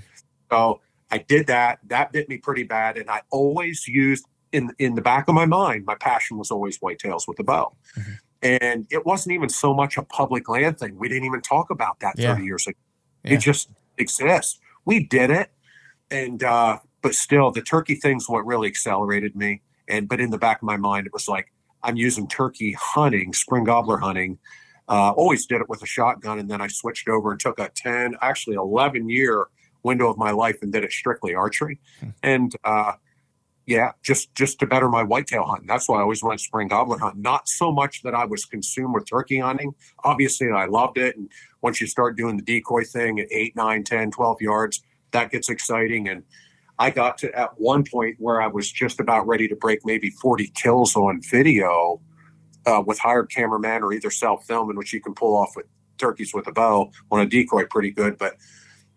So I did that. That bit me pretty bad. And I always used in the back of my mind, my passion was always whitetails with the bow. Mm-hmm. And it wasn't even so much a public land thing. We didn't even talk about that 30 years ago. Yeah. It just exists. We did it. And, but still the turkey thing's what really accelerated me. But in the back of my mind, it was like, I'm using turkey hunting, spring gobbler hunting. Always did it with a shotgun. And then I switched over and took a 11 year window of my life and did it strictly archery. And, just to better my whitetail hunting. That's why I always went spring gobbler hunting. Not so much that I was consumed with turkey hunting. Obviously, I loved it. And once you start doing the decoy thing at 8, 9, 10, 12 yards, that gets exciting. And I got to at one point where I was just about ready to break maybe 40 kills on video with hired cameraman or either self-filming, which you can pull off with turkeys with a bow on a decoy pretty good.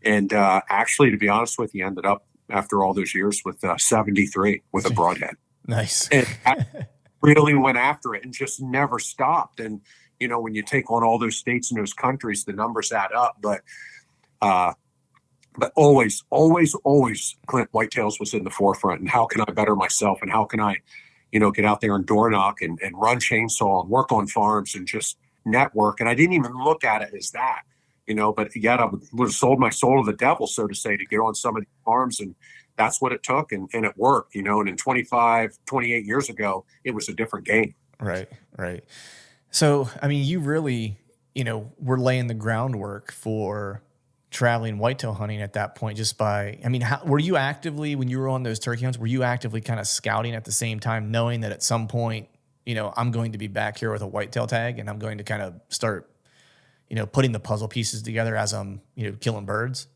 Actually, to be honest with you, ended up after all those years with 73 with a broadhead. Nice. And I really went after it and just never stopped. And, when you take on all those states and those countries, the numbers add up. But always, Clint, whitetails was in the forefront. And how can I better myself? And how can I, get out there and door knock and run chainsaw and work on farms and just network? And I didn't even look at it as that. But yet I would have sold my soul to the devil, so to say, to get on some of these farms. And that's what it took. And it worked, and in 28 years ago, it was a different game. Right. So, I mean, you really, were laying the groundwork for traveling whitetail hunting at that point were you actively, when you were on those turkey hunts, were you actively kind of scouting at the same time, knowing that at some point, I'm going to be back here with a whitetail tag and I'm going to kind of start putting the puzzle pieces together as I'm, killing birds?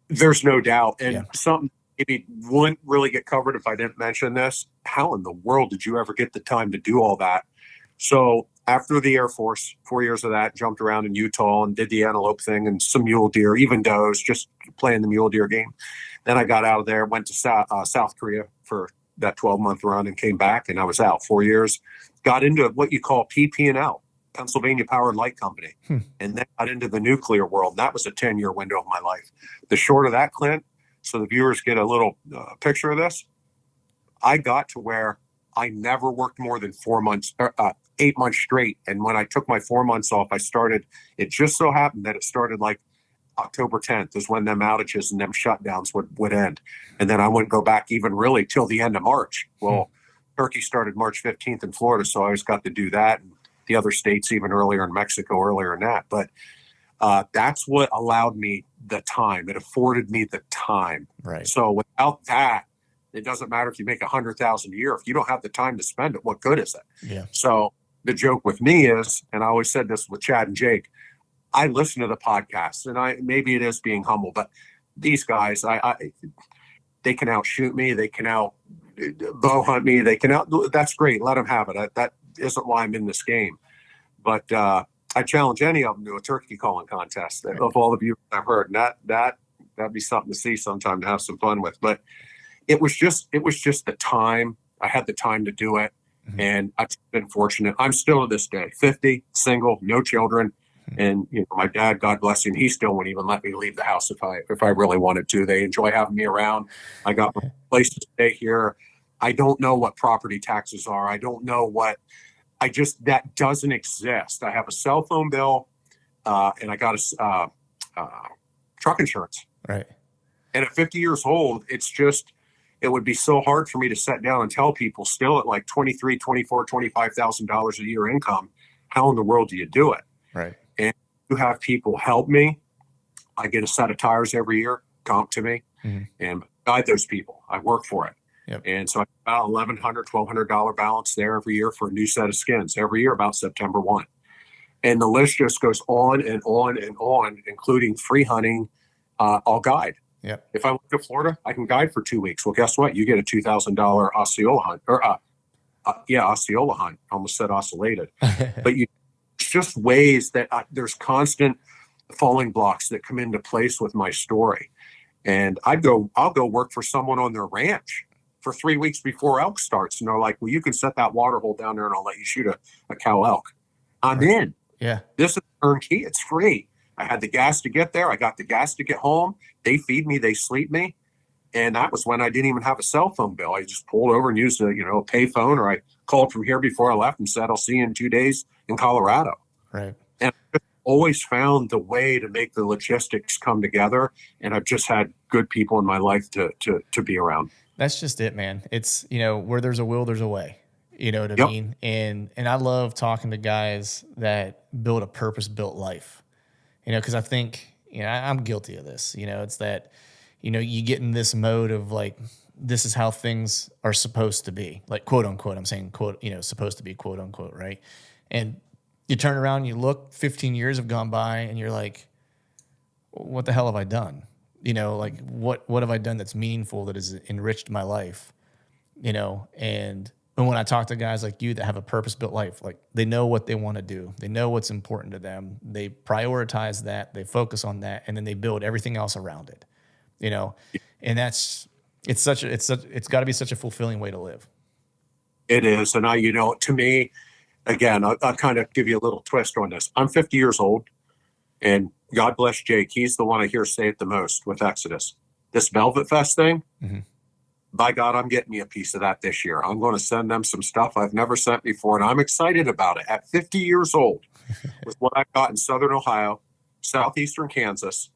There's no doubt. And something maybe wouldn't really get covered if I didn't mention this. How in the world did you ever get the time to do all that? So after the Air Force, 4 years of that, jumped around in Utah and did the antelope thing and some mule deer, even does, just playing the mule deer game. Then I got out of there, went to South Korea for that 12-month run and came back, and I was out 4 years. Got into what you call PP&L. Pennsylvania Power and Light Company, and then got into the nuclear world. And that was a 10-year window of my life. The short of that, Clint, so the viewers get a little picture of this, I got to where I never worked more than 4 months, 8 months straight. And when I took my 4 months off, it just so happened that it started like October 10th is when them outages and them shutdowns would end. And then I wouldn't go back even really till the end of March. Well, turkey started March 15th in Florida, so I always got to do that. And the other states even earlier, in Mexico earlier than that. But that's what allowed me the time. It afforded me the time. Right. So without that, it doesn't matter if you make 100,000 a year. If you don't have the time to spend it, what good is it? Yeah. So the joke with me is, and I always said this with Chad and Jake, I listen to the podcasts, and maybe it is being humble, but these guys, they can outshoot me. They can out bow hunt me. That's great. Let them have it. That isn't why I'm in this game. But I challenge any of them to a turkey calling contest of all the viewers I've heard. And that'd be something to see sometime to have some fun with. But it was just the time. I had the time to do it. Mm-hmm. And I've been fortunate. I'm still to this day 50, single, no children. And my dad, God bless him, he still wouldn't even let me leave the house if I really wanted to. They enjoy having me around. I got my place to stay here. I don't know what property taxes are. I don't know that doesn't exist. I have a cell phone bill, and I got a truck insurance. Right. And at 50 years old, it would be so hard for me to sit down and tell people still at like $23,000, $24,000, $25,000 a year income, how in the world do you do it? Right. And you have people help me. I get a set of tires every year, comp to me, and guide those people. I work for it. Yep. And so I have about $1,100, $1,200 balance there every year for a new set of skins every year about September 1. And the list just goes on and on and on, including free hunting. I'll guide. Yep. If I went to Florida, I can guide for 2 weeks. Well, guess what? You get a $2,000 Osceola hunt Osceola hunt. Almost said oscillated, but it's just ways that there's constant falling blocks that come into place with my story. And I'll go work for someone on their ranch for 3 weeks before elk starts. And they're like, well, you can set that water hole down there and I'll let you shoot a cow elk. I'm in. Yeah. This is turnkey. It's free. I had the gas to get there. I got the gas to get home. They feed me. They sleep me. And that was when I didn't even have a cell phone bill. I just pulled over and used a pay phone, or I called from here before I left and said, I'll see you in 2 days in Colorado. Right. And I've always found the way to make the logistics come together. And I've just had good people in my life to be around. That's just it, man. It's, where there's a will, there's a way. You know what I mean? And I love talking to guys that build a purpose-built life. Because I think, I'm guilty of this. It's that, you get in this mode of like, this is how things are supposed to be, like quote unquote. I'm saying quote, supposed to be quote unquote, right? And you turn around, you look, 15 years have gone by, and you're like, what the hell have I done? Like what have I done that's meaningful, that has enriched my life? And when I talk to guys like you that have a purpose-built life, like they know what they want to do, they know what's important to them, they prioritize that, they focus on that, and then they build everything else around it. And it's got to be such a fulfilling way to live. It is. And to me, again, I'll kind of give you a little twist on this. I'm 50 years old, and God bless Jake. He's the one I hear say it the most with Exodus. This Velvet Fest thing, by God, I'm getting me a piece of that this year. I'm going to send them some stuff I've never sent before, and I'm excited about it. At 50 years old, with what I've got in Southern Ohio, Southeastern Kansas,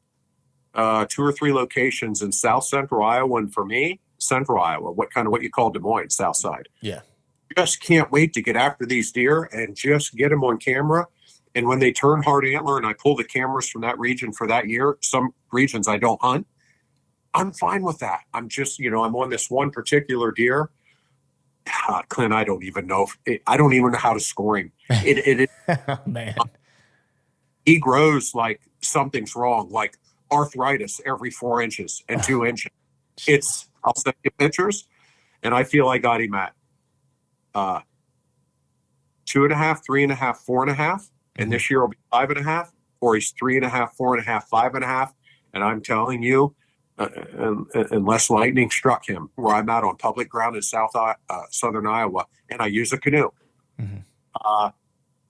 2 or 3 locations in South Central Iowa, and for me, Central Iowa, what you call Des Moines, South Side. Yeah. Just can't wait to get after these deer and just get them on camera. And when they turn hard antler and I pull the cameras from that region for that year, some regions I don't hunt, I'm fine with that. I'm just, I'm on this one particular deer. Clint, I don't even know how to score him. Man. He grows like something's wrong, like arthritis every 4 inches and 2 inches. I'll send you pictures, and I feel I got him at 2.5, 3.5, 4.5, and this year will be 5.5, or he's 3.5, 4.5, 5.5. And I'm telling you, unless lightning struck him where I'm at on public ground in southern Iowa, and I use a canoe,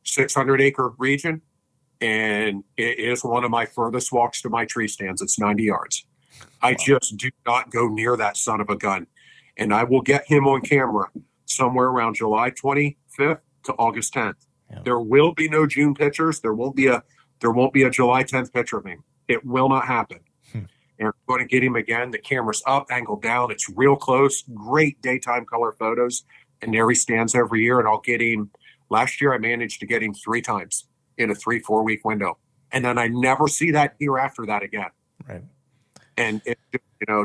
600-acre region, and it is one of my furthest walks to my tree stands. It's 90 yards. I just do not go near that son of a gun, and I will get him on camera somewhere around July 25th to August 10th. Yep. There will be no June pictures. There won't be a July 10th picture of me. It will not happen. And I'm going to get him again. The camera's up, angled down. It's real close. Great daytime color photos. And there he stands every year. And I'll get him. Last year, I managed to get him 3 times in a 3-4 week window. And then I never see that deer after that again. Right. And it,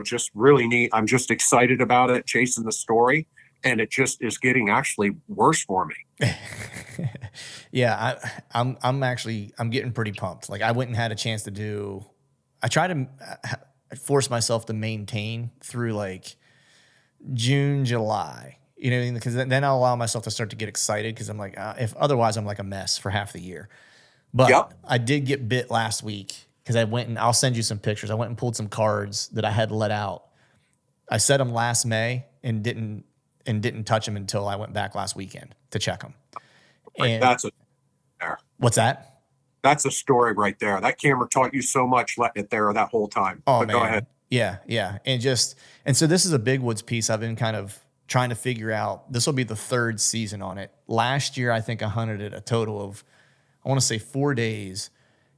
just really neat. I'm just excited about it, chasing the story. And it just is getting actually worse for me. Yeah, I'm getting pretty pumped. Like I went and had a chance to do. I try to force myself to maintain through like June, July. You know, because then I'll allow myself to start to get excited because I'm like, if otherwise I'm like a mess for half the year. But Yep. I did get bit last week because I went and I'll send you some pictures. I went and pulled some cards that I had let out. I set them last May and didn't touch them until I went back last weekend to check them. And That's a there. What's that? That's a story right there. That camera taught you so much letting it there that whole time. Oh, but man. Go ahead. Yeah. And so this is a big woods piece I've been kind of trying to figure out. This will be the 3rd season on it. Last year, I think I hunted it a total of, I want to say 4 days.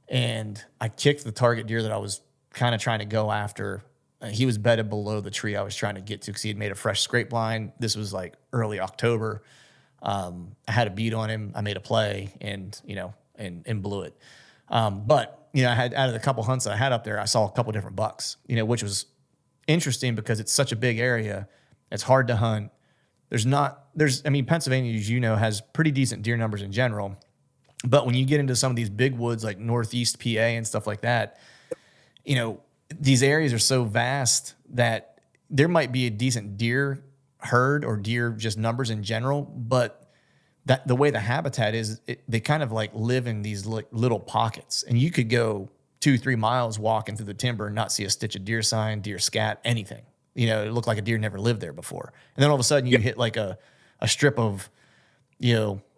And I kicked the target deer that I was kind of trying to go after. He was bedded below the tree I was trying to get to because he had made a fresh scrape line. This was like early October. I had a beat on him. I made a play and blew it. But I had out of the couple hunts that I had up there, I saw a couple different bucks, which was interesting because it's such a big area. It's hard to hunt. Pennsylvania, as you know, has pretty decent deer numbers in general. But when you get into some of these big woods like Northeast PA and stuff like that, these areas are so vast that there might be a decent deer herd or deer just numbers in general, but that the way the habitat is, they kind of like live in these little pockets, and you could go 2-3 miles walking through the timber and not see a stitch of deer sign, deer scat, anything. It looked like a deer never lived there before. And then all of a sudden you hit like a strip of,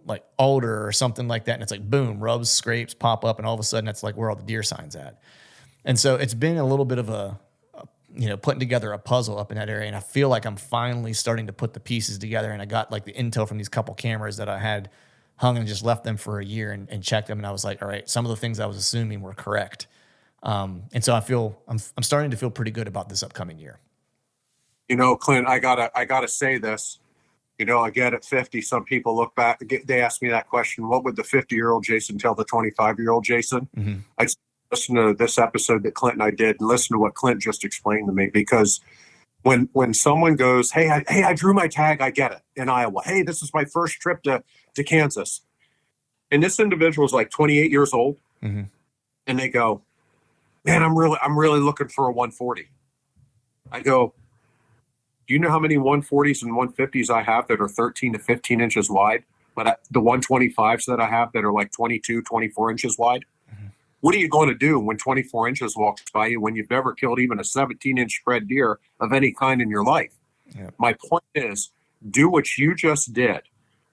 like alder or something like that. And it's like, boom, rubs, scrapes pop up. And all of a sudden that's like where all the deer signs at. And so it's been a little bit of a putting together a puzzle up in that area. And I feel like I'm finally starting to put the pieces together. And I got like the intel from these couple cameras that I had hung and just left them for a year and checked them. And I was like, all right, some of the things I was assuming were correct. And so I'm starting to feel pretty good about this upcoming year. Clint, I gotta say this. Again, at 50, some people look back, they ask me that question, what would the 50-year-old Jason tell the 25-year-old Jason? Mm-hmm. I listen to this episode that Clint and I did and listen to what Clint just explained to me, because when someone goes, hey, I drew my tag, I get it, in Iowa. Hey, this is my first trip to Kansas. And this individual is like 28 years old. Mm-hmm. And they go, man, I'm really looking for a 140. I go, do you know how many 140s and 150s I have that are 13 to 15 inches wide? But the 125s that I have that are like 22, 24 inches wide? Mm-hmm. What are you going to do when 24 inches walks by you when you've never killed even a 17-inch spread deer of any kind in your life? Yep. My point is, do what you just did.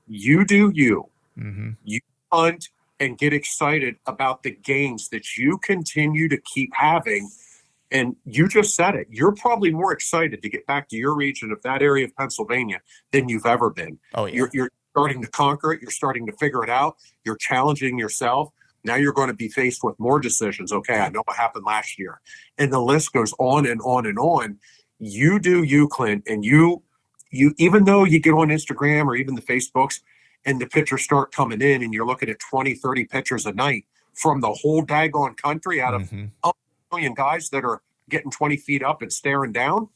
You do you. Mm-hmm. You hunt and get excited about the gains that you continue to keep having. And you just said it. You're probably more excited to get back to your region of that area of Pennsylvania than you've ever been. Oh, yeah. You're starting to conquer it. You're starting to figure it out. You're challenging yourself. Now you're going to be faced with more decisions. Okay, I know what happened last year. And the list goes on and on and on. You do you, Clint. And you even though you get on Instagram or even the Facebooks and the pictures start coming in and you're looking at 20, 30 pictures a night from the whole daggone country out of million guys that are getting 20 feet up and staring down,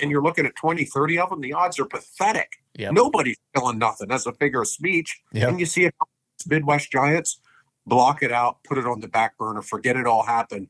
and you're looking at 20, 30 of them, the odds are pathetic. Yep. Nobody's killing nothing. That's a figure of speech. Yep. And you see a couple of Midwest giants, block it out, put it on the back burner, forget it all happened.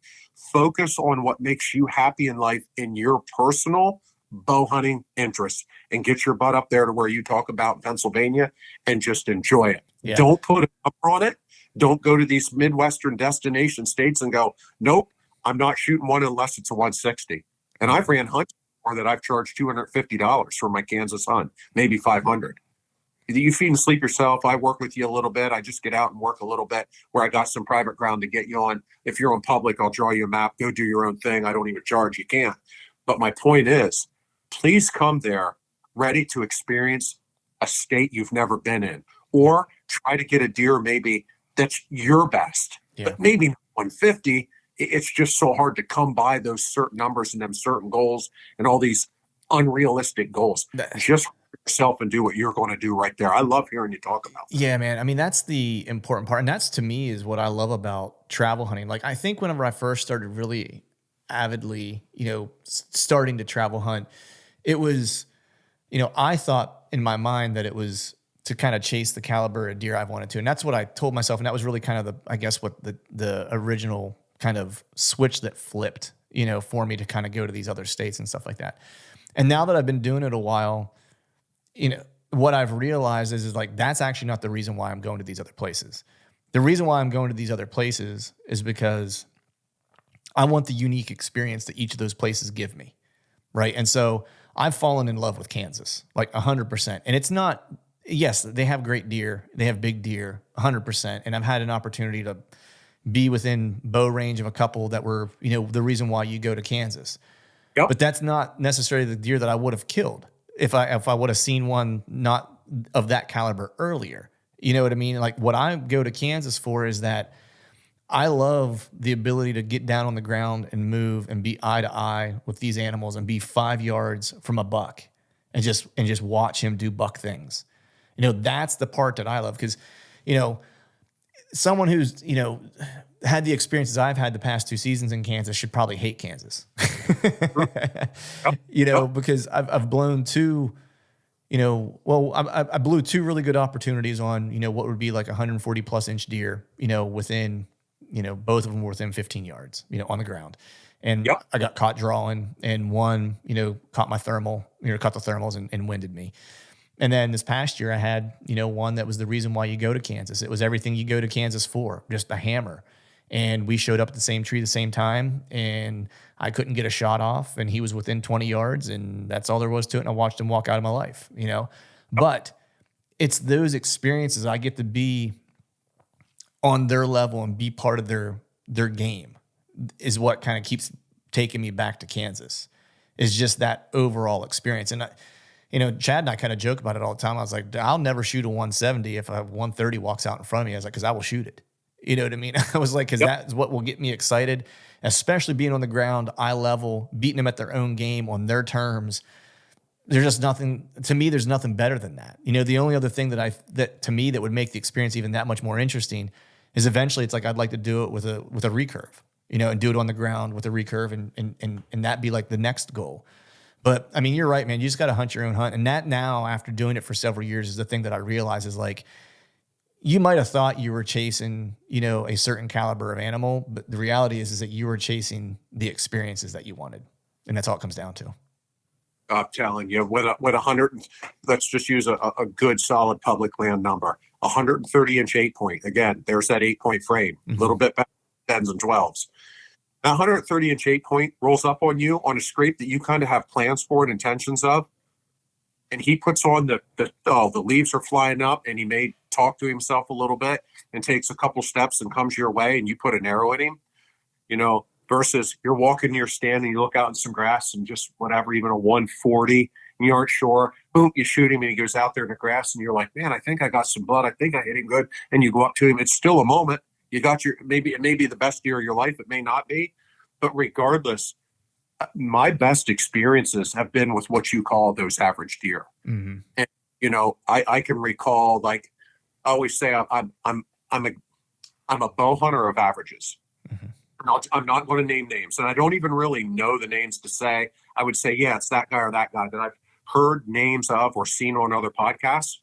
Focus on what makes you happy in life in your personal bow hunting interests, and get your butt up there to where you talk about in Pennsylvania and just enjoy it. Yeah. Don't put a number on it. Don't go to these Midwestern destination states and go, nope, I'm not shooting one unless it's a 160. And I've ran hunts before that I've charged $250 for my Kansas hunt, maybe $500. You feed and sleep yourself. I work with you a little bit. I just get out and work a little bit where I got some private ground to get you on. If you're on public, I'll draw you a map. Go do your own thing. I don't even charge. You can't. But my point is, please come there ready to experience a state you've never been in, or try to get a deer maybe that's your best, but maybe 150 it's just so hard to come by those certain numbers and them certain goals and all these unrealistic goals. Just yourself and do what you're going to do right there. I love hearing you talk about that. Yeah, man. I mean, that's the important part. And that's, to me, is what I love about travel hunting. Like, I think whenever I first started really avidly, starting to travel hunt, it was, I thought in my mind that it was to kind of chase the caliber of deer I wanted to. And that's what I told myself. And that was really kind of what the original kind of switch that flipped, for me to kind of go to these other states and stuff like that. And now that I've been doing it a while, what I've realized is like, that's actually not the reason why I'm going to these other places. The reason why I'm going to these other places is because I want the unique experience that each of those places give me. Right. And so I've fallen in love with Kansas, like 100%. And it's not, yes, they have great deer. They have big deer, 100%. And I've had an opportunity to be within bow range of a couple that were, the reason why you go to Kansas. Yep. But that's not necessarily the deer that I would have killed if I would have seen one not of that caliber earlier. You know what I mean? Like, what I go to Kansas for is that I love the ability to get down on the ground and move and be eye to eye with these animals and be 5 yards from a buck and just watch him do buck things. That's the part that I love, because, someone who's, had the experiences I've had the past 2 seasons in Kansas should probably hate Kansas. Because I've blown 2, I blew 2 really good opportunities on, what would be like 140 plus inch deer, within, both of them were within 15 yards, on the ground. And I got caught drawing, and one, caught my thermal, caught the thermals and winded me. And then this past year I had, one that was the reason why you go to Kansas. It was everything you go to Kansas for, just a hammer. And we showed up at the same tree the same time, and I couldn't get a shot off, and he was within 20 yards, and that's all there was to it. And I watched him walk out of my life, But it's those experiences I get to be on their level and be part of their game is what kind of keeps taking me back to Kansas, is just that overall experience. And Chad and I kind of joke about it all the time. I was like, I'll never shoot a 170 if a 130 walks out in front of me. I was like, because I will shoot it. You know what I mean? I was like, because that's what will get me excited, especially being on the ground, eye level, beating them at their own game on their terms. There's just nothing, to me, there's nothing better than that. The only other thing that to me that would make the experience even that much more interesting is eventually it's like, I'd like to do it with a recurve, and do it on the ground with a recurve and that be like the next goal. But I mean, you're right, man. You just got to hunt your own hunt. And that now, after doing it for several years, is the thing that I realize is like, you might have thought you were chasing, a certain caliber of animal, but the reality is that you were chasing the experiences that you wanted. And that's all it comes down to. I'm telling you, with 100, let's just use a good solid public land number, 130-inch 8-point. Again, there's that 8-point frame, a little bit better than 10s and 12s. That 130-inch 8-point rolls up on you on a scrape that you kind of have plans for and intentions of. And he puts on the leaves are flying up, and he may talk to himself a little bit and takes a couple steps and comes your way, and you put an arrow at him, versus you're walking in your stand and you look out in some grass and just whatever, even a 140, and you aren't sure, boom, you shoot him and he goes out there in the grass and you're like, man, I think I got some blood. I think I hit him good. And you go up to him. It's still a moment. You got it may be the best deer of your life. It may not be, but regardless, my best experiences have been with what you call those average deer. Mm-hmm. And, I can recall, like I always say, I'm a bow hunter of averages. Mm-hmm. I'm not going to name names, and I don't even really know the names to say. I would say, yeah, it's that guy or that guy that I've heard names of or seen on other podcasts.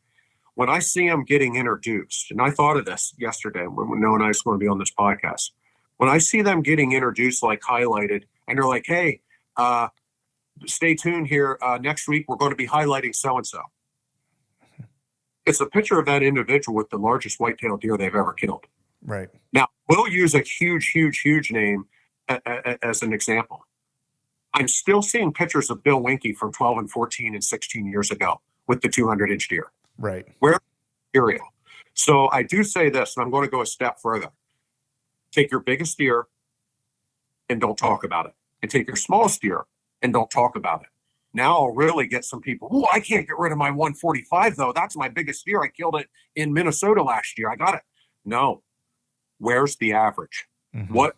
When I see them getting introduced, and I thought of this yesterday when Noah and I was going to be on this podcast, when I see them getting introduced, like highlighted, and they're like, hey, stay tuned here. Next week, we're going to be highlighting so-and-so. It's a picture of that individual with the largest whitetail deer they've ever killed. Right. Now, we'll use a huge name as an example. I'm still seeing pictures of Bill Winke from 12 and 14 and 16 years ago with the 200-inch deer. Right. Where material. So I do say this, and I'm going to go a step further. Take your biggest deer and don't talk about it. And take your smallest deer and don't talk about it. Now I'll really get some people, oh, I can't get rid of my 145, though. That's my biggest deer. I killed it in Minnesota last year. I got it. No. Where's the average? Mm-hmm. What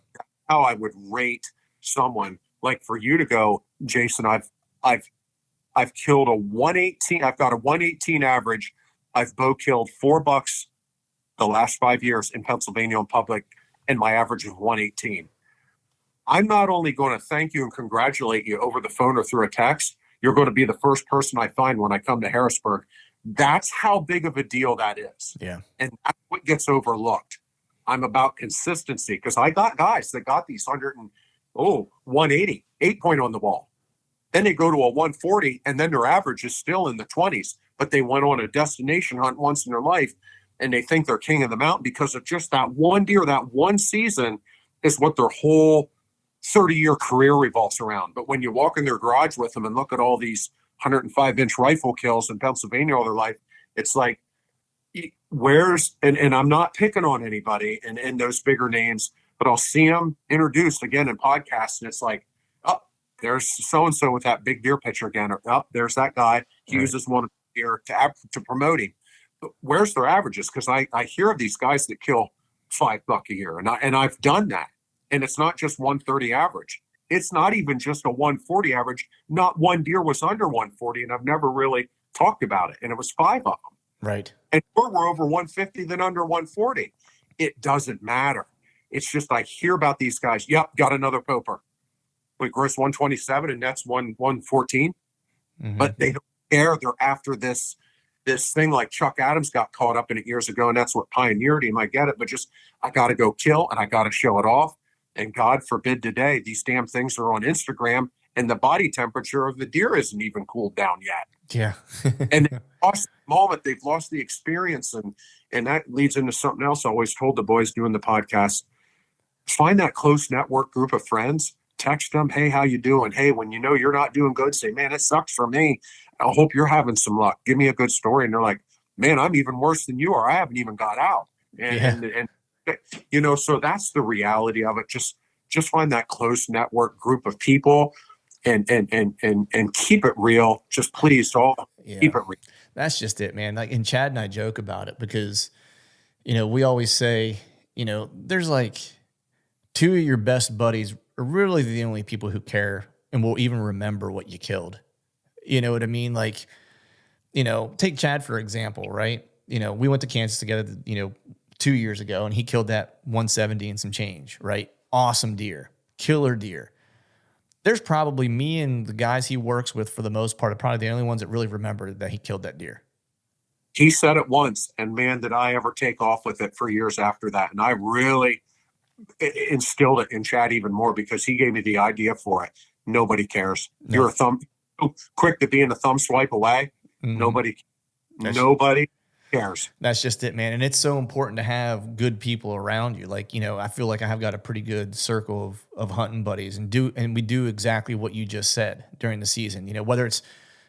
how I would rate someone. Like for you to go, Jason, I've killed a 118. I've got a 118 average. I've bow killed 4 bucks the last 5 years in Pennsylvania in public, and my average is 118. I'm not only going to thank you and congratulate you over the phone or through a text, you're going to be the first person I find when I come to Harrisburg. That's how big of a deal that is. Yeah. And that's what gets overlooked. I'm about consistency because I got guys that got these 180, 8 point on the wall. Then they go to a 140 and then their average is still in the 20s, but they went on a destination hunt once in their life and they think they're king of the mountain because of just that one deer, that one season is what their whole 30-year career revolves around. But when you walk in their garage with them and look at all these 105-inch rifle kills in Pennsylvania all their life, it's like, and I'm not picking on anybody and those bigger names, but I'll see them introduced again in podcasts, and it's like, oh, there's so-and-so with that big deer picture again, or oh, there's that guy. He uses one deer to promote him. But where's their averages? Because I hear of these guys that kill $5 a year, and I've done that. And it's not just 130 average. It's not even just a 140 average. Not one deer was under 140, and I've never really talked about it. And it was 5 of them. Right. And we're over 150 than under 140. It doesn't matter. It's just I hear about these guys. Yep, got another poper. We gross 127, and that's 114. Mm-hmm. But they don't care. They're after this thing like Chuck Adams got caught up in it years ago, and that's what pioneered him. I get it, but just I got to go kill, and I got to show it off. And God forbid today, these damn things are on Instagram and the body temperature of the deer isn't even cooled down yet. Yeah. And they've lost the moment, they've lost the experience. And that leads into something else I always told the boys doing the podcast. Find that close network group of friends, text them, hey, how you doing? Hey, when you know you're not doing good, say, man, it sucks for me. I hope you're having some luck. Give me a good story. And they're like, man, I'm even worse than you are. I haven't even got out. And so that's the reality of it. Just find that close network group of people and keep it real. Just please keep it real. That's just it, man. Like, and Chad and I joke about it because, we always say, there's like 2 of your best buddies are really the only people who care and will even remember what you killed. You know what I mean? Like, take Chad for example, right? We went to Kansas together, 2 years ago, and he killed that 170 and some change, right? Awesome deer, killer deer. There's probably me and the guys he works with for the most part are probably the only ones that really remember that he killed that deer. He said it once, and man, did I ever take off with it for years after that. And I really instilled it in Chad even more because he gave me the idea for it. Nobody cares. No. You're quick to be in a thumb swipe away. Mm-hmm. Nobody cares. That's just it, man. And it's so important to have good people around you. Like, I feel like I have got a pretty good circle of hunting buddies and we do exactly what you just said during the season. Whether it's,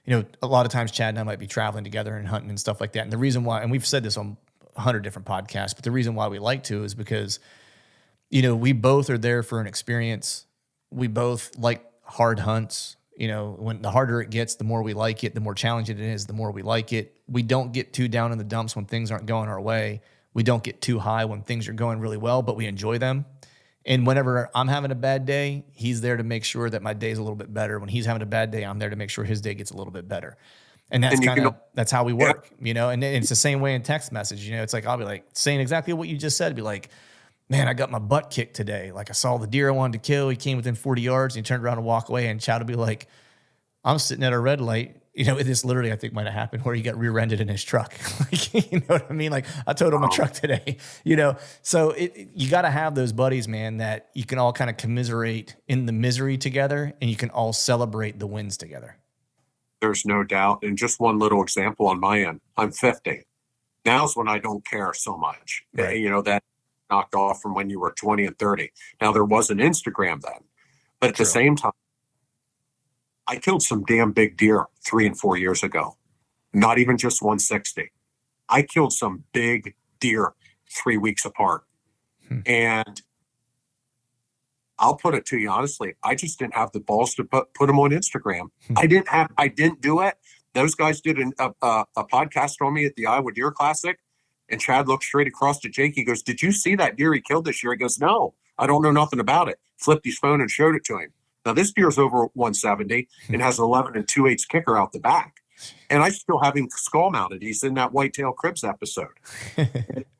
a lot of times Chad and I might be traveling together and hunting and stuff like that. And the reason why, and we've said this on 100 different podcasts, but the reason why we like to is because, we both are there for an experience. We both like hard hunts. When the harder it gets, the more we like it, the more challenging it is, the more we like it. We don't get too down in the dumps when things aren't going our way. We don't get too high when things are going really well, but we enjoy them. And whenever I'm having a bad day, he's there to make sure that my day's a little bit better. When he's having a bad day, I'm there to make sure his day gets a little bit better. And that's how we work, and it's the same way in text message. It's like, I'll be like saying exactly what you just said. Be like, man, I got my butt kicked today. Like I saw the deer I wanted to kill. He came within 40 yards and he turned around and walked away. And Chad would be like, I'm sitting at a red light. This literally I think might have happened where he got rear-ended in his truck. Like, you know what I mean? Like I totaled my truck today, So you got to have those buddies, man, that you can all kind of commiserate in the misery together and you can all celebrate the wins together. There's no doubt. And just one little example on my end. I'm 50. Now's when I don't care so much. Right. That knocked off from when you were 20 and 30. Now there was an Instagram then, but at the same time, I killed some damn big deer 3 and 4 years ago. Not even just 160. I killed some big deer 3 weeks apart. And I'll put it to you honestly, I just didn't have the balls to put them on Instagram. I didn't do it. Those guys did a podcast on me at the Iowa Deer Classic. And Chad looked straight across to Jake. He goes, did you see that deer he killed this year? He goes, no. I don't know nothing about it. Flipped his phone and showed it to him. Now this deer's over 170 and has 11 and 2/8 kicker out the back. And I still have him skull mounted. He's in that Whitetail Cribs episode.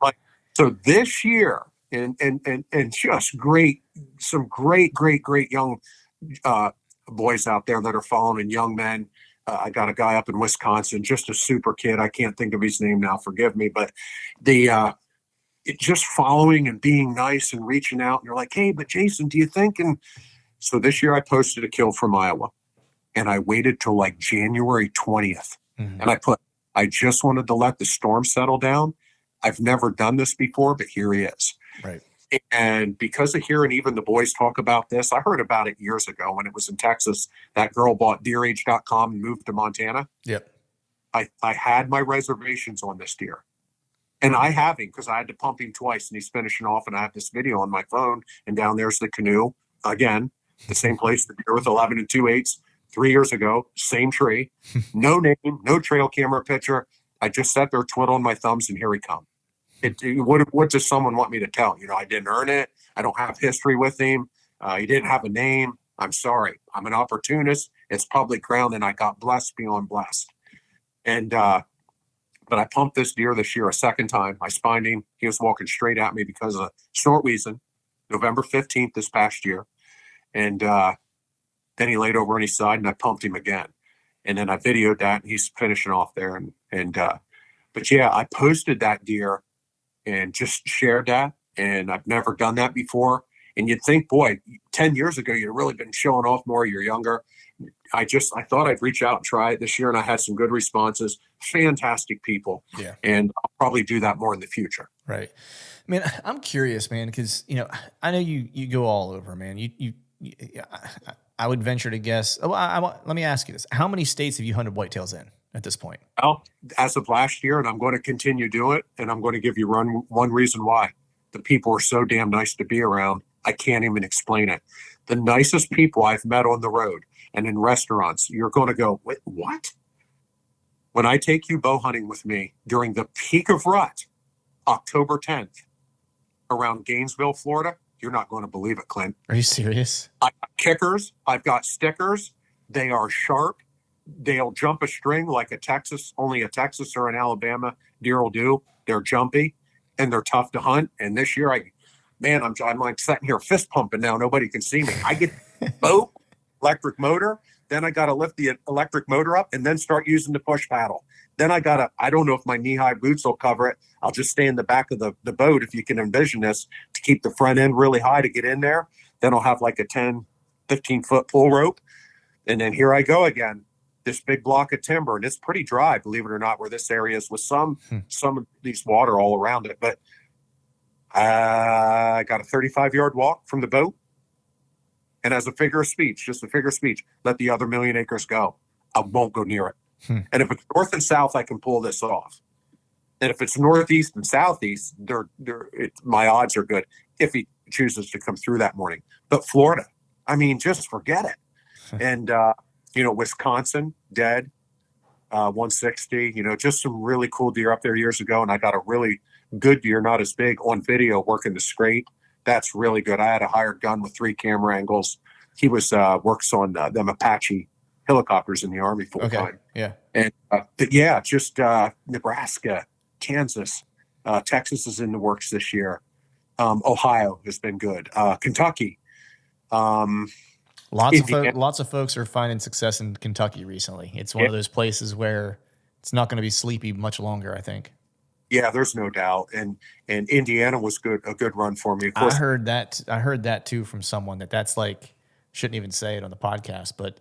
Like, so this year, and just great, some great young boys out there that are following, and young men. I got a guy up in Wisconsin, just a super kid. I can't think of his name now. Forgive me, but just following and being nice and reaching out. And you're like, hey, but Jason, do you think? And so this year I posted a kill from Iowa, and I waited till like January 20th. Mm-hmm. And I just wanted to let the storm settle down. I've never done this before, but here he is. Right. And because of hearing even the boys talk about this, I heard about it years ago when it was in Texas. That girl bought deerage.com and moved to Montana. Yep. I had my reservations on this deer. And I have him because I had to pump him twice, and he's finishing off, and I have this video on my phone, and down there's the canoe. Again, the same place, the deer with 11 and 2/8, 3 years ago, same tree, no name, no trail camera picture. I just sat there twiddling my thumbs, and here he comes. What does someone want me to tell? I didn't earn it. I don't have history with him. He didn't have a name. I'm sorry. I'm an opportunist. It's public ground, and I got blessed beyond blessed. And but I pumped this deer this year a second time. I spined him. He was walking straight at me because of snort wheezing, November 15th this past year. And then he laid over on his side, and I pumped him again. And then I videoed that, and he's finishing off there. But yeah, I posted that deer and just shared that. And I've never done that before. And you'd think, boy, 10 years ago, you'd really been showing off more. You're younger. I thought I'd reach out and try it this year, and I had some good responses. Fantastic people. Yeah. And I'll probably do that more in the future. Right. I mean, I'm curious, man, because, I know you go all over, man. I would venture to guess. Let me ask you this. How many states have you hunted whitetails in at this point? Well, as of last year, and I'm going to continue to do it, and I'm going to give you one reason why. The people are so damn nice to be around. I can't even explain it. The nicest people I've met on the road and in restaurants, you're going to go, wait, what? When I take you bow hunting with me during the peak of rut, October 10th, around Gainesville, Florida, you're not going to believe it, Clint. Are you serious? I've got kickers. I've got stickers. They are sharp. They'll jump a string like only a Texas or an Alabama deer will do. They're jumpy, and they're tough to hunt. And this year, I'm like sitting here fist pumping now. Nobody can see me. I get boat, electric motor. Then I got to lift the electric motor up and then start using the push paddle. Then I don't know if my knee-high boots will cover it. I'll just stay in the back of the boat, if you can envision this, to keep the front end really high to get in there. Then I'll have like a 10, 15-foot pull rope. And then here I go again, this big block of timber. And it's pretty dry, believe it or not, where this area is, with some of these water all around it. But I got a 35-yard walk from the boat. And as a figure of speech, let the other million acres go. I won't go near it. And if it's north and south, I can pull this off. And if it's northeast and southeast, my odds are good if he chooses to come through that morning. But Florida, just forget it. And, Wisconsin, dead, 160, just some really cool deer up there years ago. And I got a really good deer, not as big, on video working the scrape. That's really good. I had a hired gun with 3 camera angles. He works on them Apache helicopters in the Army full time. Yeah. And but yeah, just Nebraska, Kansas, Texas is in the works this year. Ohio has been good. Kentucky. Lots of folks are finding success in Kentucky recently. It's one of those places where it's not going to be sleepy much longer, I think. Yeah, there's no doubt. And Indiana was a good run for me. Of course, I heard that too from someone that's like, shouldn't even say it on the podcast, but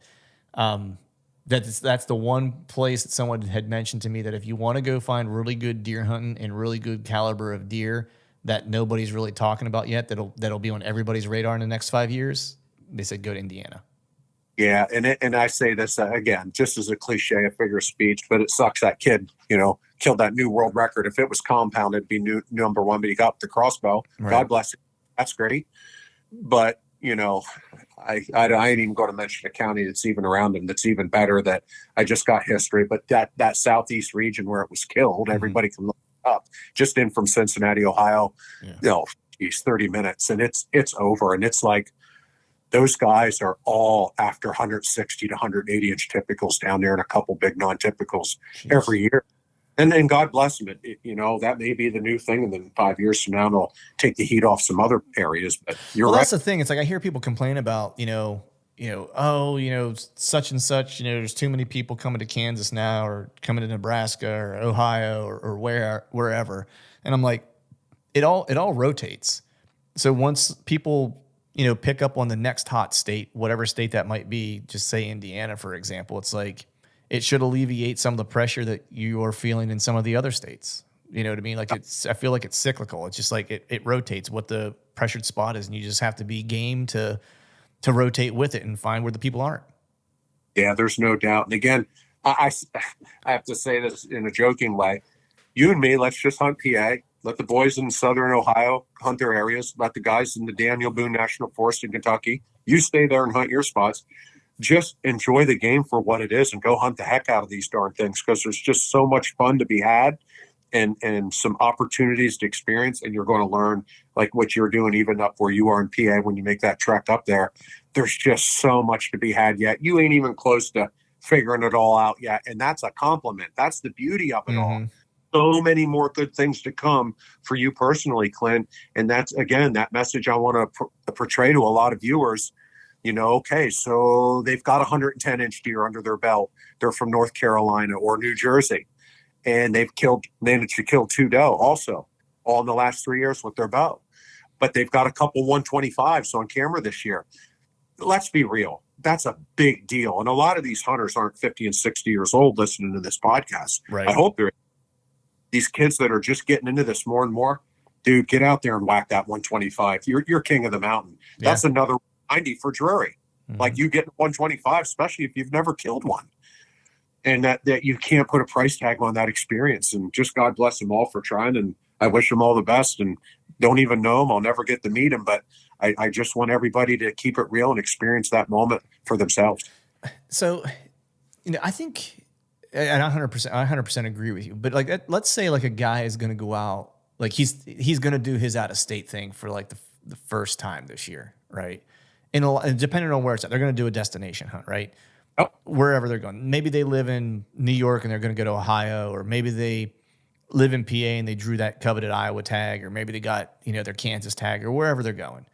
that's the one place that someone had mentioned to me that if you want to go find really good deer hunting and really good caliber of deer that nobody's really talking about yet, that'll be on everybody's radar in the next 5 years, they said go to Indiana. Yeah, and I say this again, just as a cliche, a figure of speech, but it sucks that kid, killed that new world record. If it was compound, it'd be number one, but he got the crossbow. Right. God bless him. That's great. But, I ain't even going to mention a county that's even around him that's even better, that I just got history. But that southeast region where it was killed, everybody can look it up. Just in from Cincinnati, Ohio, geez, 30 minutes and it's over. And it's like, those guys are all after 160 to 180 inch typicals down there and a couple big non-typicals every year. And God bless them. That may be the new thing. And then 5 years from now, they'll take the heat off some other areas. But you're right. That's the thing. It's like I hear people complain about, such and such, there's too many people coming to Kansas now or coming to Nebraska or Ohio or wherever. And I'm like, it all rotates. So once people, pick up on the next hot state, whatever state that might be, just say Indiana, for example, it's like, it should alleviate some of the pressure that you are feeling in some of the other states. You know what I mean? Like I feel like it's cyclical. It's just like it rotates what the pressured spot is. And you just have to be game to rotate with it and find where the people aren't. Yeah, there's no doubt. And again, I have to say this in a joking way. You and me, let's just hunt PA. Let the boys in southern Ohio hunt their areas. Let the guys in the Daniel Boone National Forest in Kentucky, you stay there and hunt your spots. Just enjoy the game for what it is and go hunt the heck out of these darn things, because there's just so much fun to be had and some opportunities to experience. And you're going to learn, like what you're doing, even up where you are in PA, when you make that trek up there, there's just so much to be had yet. You ain't even close to figuring it all out yet. And that's a compliment. That's the beauty of it all. So many more good things to come for you personally, Clint. And that's, again, that message I want to portray to a lot of viewers. Okay, so they've got 110 inch deer under their belt. They're from North Carolina or New Jersey, and they've managed to kill 2 doe also, all in the last 3 years with their bow. But they've got a couple 125s on camera this year. Let's be real. That's a big deal. And a lot of these hunters aren't 50 and 60 years old listening to this podcast. Right. I hope they're these kids that are just getting into this more and more. Dude, get out there and whack that 125. You're king of the mountain. Yeah. That's another 90 for Drury. Like, you get 125, especially if you've never killed one. And that you can't put a price tag on that experience. And just God bless them all for trying. And I wish them all the best, and don't even know them. I'll never get to meet them, but I just want everybody to keep it real and experience that moment for themselves. So, I think, and I 100% agree with you, but like, let's say like a guy is going to go out, like he's going to do his out of state thing for like the first time this year. Right. And depending on where it's at, they're going to do a destination hunt, right? Oh. Wherever they're going. Maybe they live in New York and they're going to go to Ohio, or maybe they live in PA and they drew that coveted Iowa tag, or maybe they got, their Kansas tag, or wherever they're going.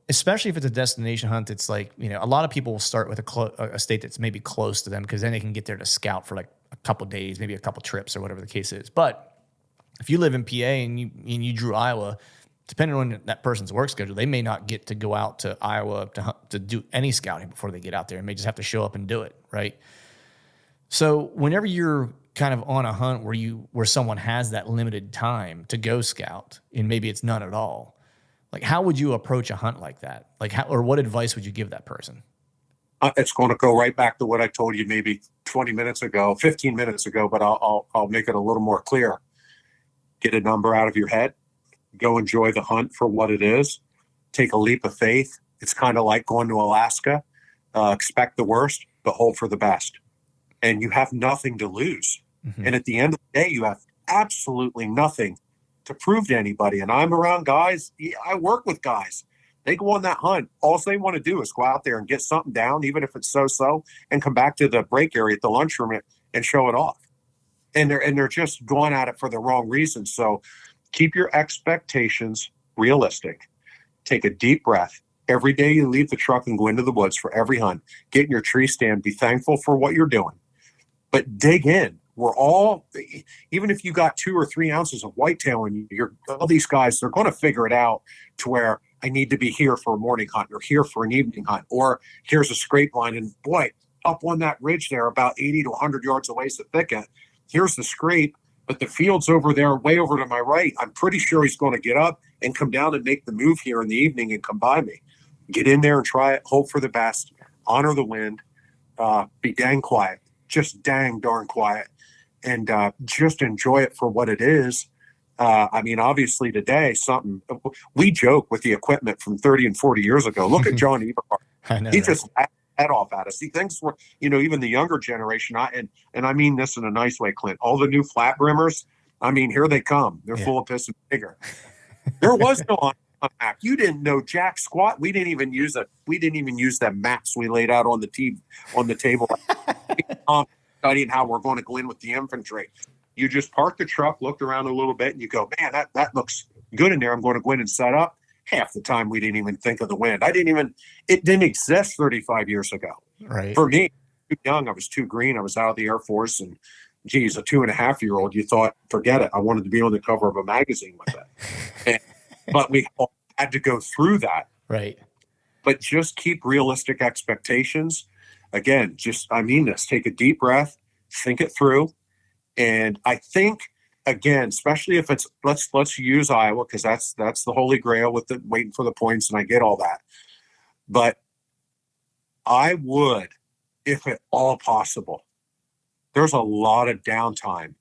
Especially if it's a destination hunt, it's like, a lot of people will start with a state that's maybe close to them, because then they can get there to scout for like a couple days, maybe a couple trips, or whatever the case is. But if you live in PA and you drew Iowa, depending on that person's work schedule, they may not get to go out to Iowa to do any scouting before they get out there, and may just have to show up and do it, right? So whenever you're kind of on a hunt where someone has that limited time to go scout, and maybe it's none at all, like, how would you approach a hunt like that? Like, or what advice would you give that person? It's going to go right back to what I told you maybe 15 minutes ago, but I'll make it a little more clear. Get a number out of your head. Go enjoy the hunt for what it is. Take a leap of faith. It's kind of like going to Alaska. Expect the worst, but hope for the best. And you have nothing to lose. And at the end of the day, you have absolutely nothing to prove to anybody. And I'm around guys. I work with guys. They go on that hunt. All they want to do is go out there and get something down, even if it's so-so, and come back to the break area at the lunchroom and show it off. And they're just going at it for the wrong reasons. So keep your expectations realistic. Take a deep breath. Every day you leave the truck and go into the woods for every hunt, get in your tree stand, be thankful for what you're doing, but dig in. We're all, even if you got 2 or 3 ounces of whitetail and all these guys, they're going to figure it out to where I need to be here for a morning hunt, or here for an evening hunt, or here's a scrape line. And boy, up on that ridge there, about 80 to 100 yards away is the thicket. Here's the scrape, but the field's over there, way over to my right. I'm pretty sure he's going to get up and come down and make the move here in the evening and come by me. Get in there and try it. Hope for the best. Honor the wind. Be dang quiet. Just dang darn quiet. And just enjoy it for what it is. I mean, obviously today, we joke with the equipment from 30 and 40 years ago. Look at John Eberhard. He just laughed head off at us. He thinks we're, even the younger generation, and I mean this in a nice way, Clint, all the new flat brimmers, I mean, here they come. They're full of piss and vigor. There was no on map. You didn't know jack squat. We didn't even use the maps we laid out on the table. Studying how we're going to go in with the infantry. You just park the truck, looked around a little bit, and you go, man, that looks good in there. I'm going to go in and set up. Half the time we didn't even think of the wind. It didn't exist 35 years ago. Right. For me, too young, I was too green. I was out of the Air Force, and geez, a 2.5-year-old, you thought, forget it. I wanted to be on the cover of a magazine with it. But we all had to go through that. Right. But just keep realistic expectations. Again, I mean this, take a deep breath, think it through. And I think, again, especially if it's, let's use Iowa, because that's the holy grail with the waiting for the points, and I get all that. But I would, if at all possible, there's a lot of downtime,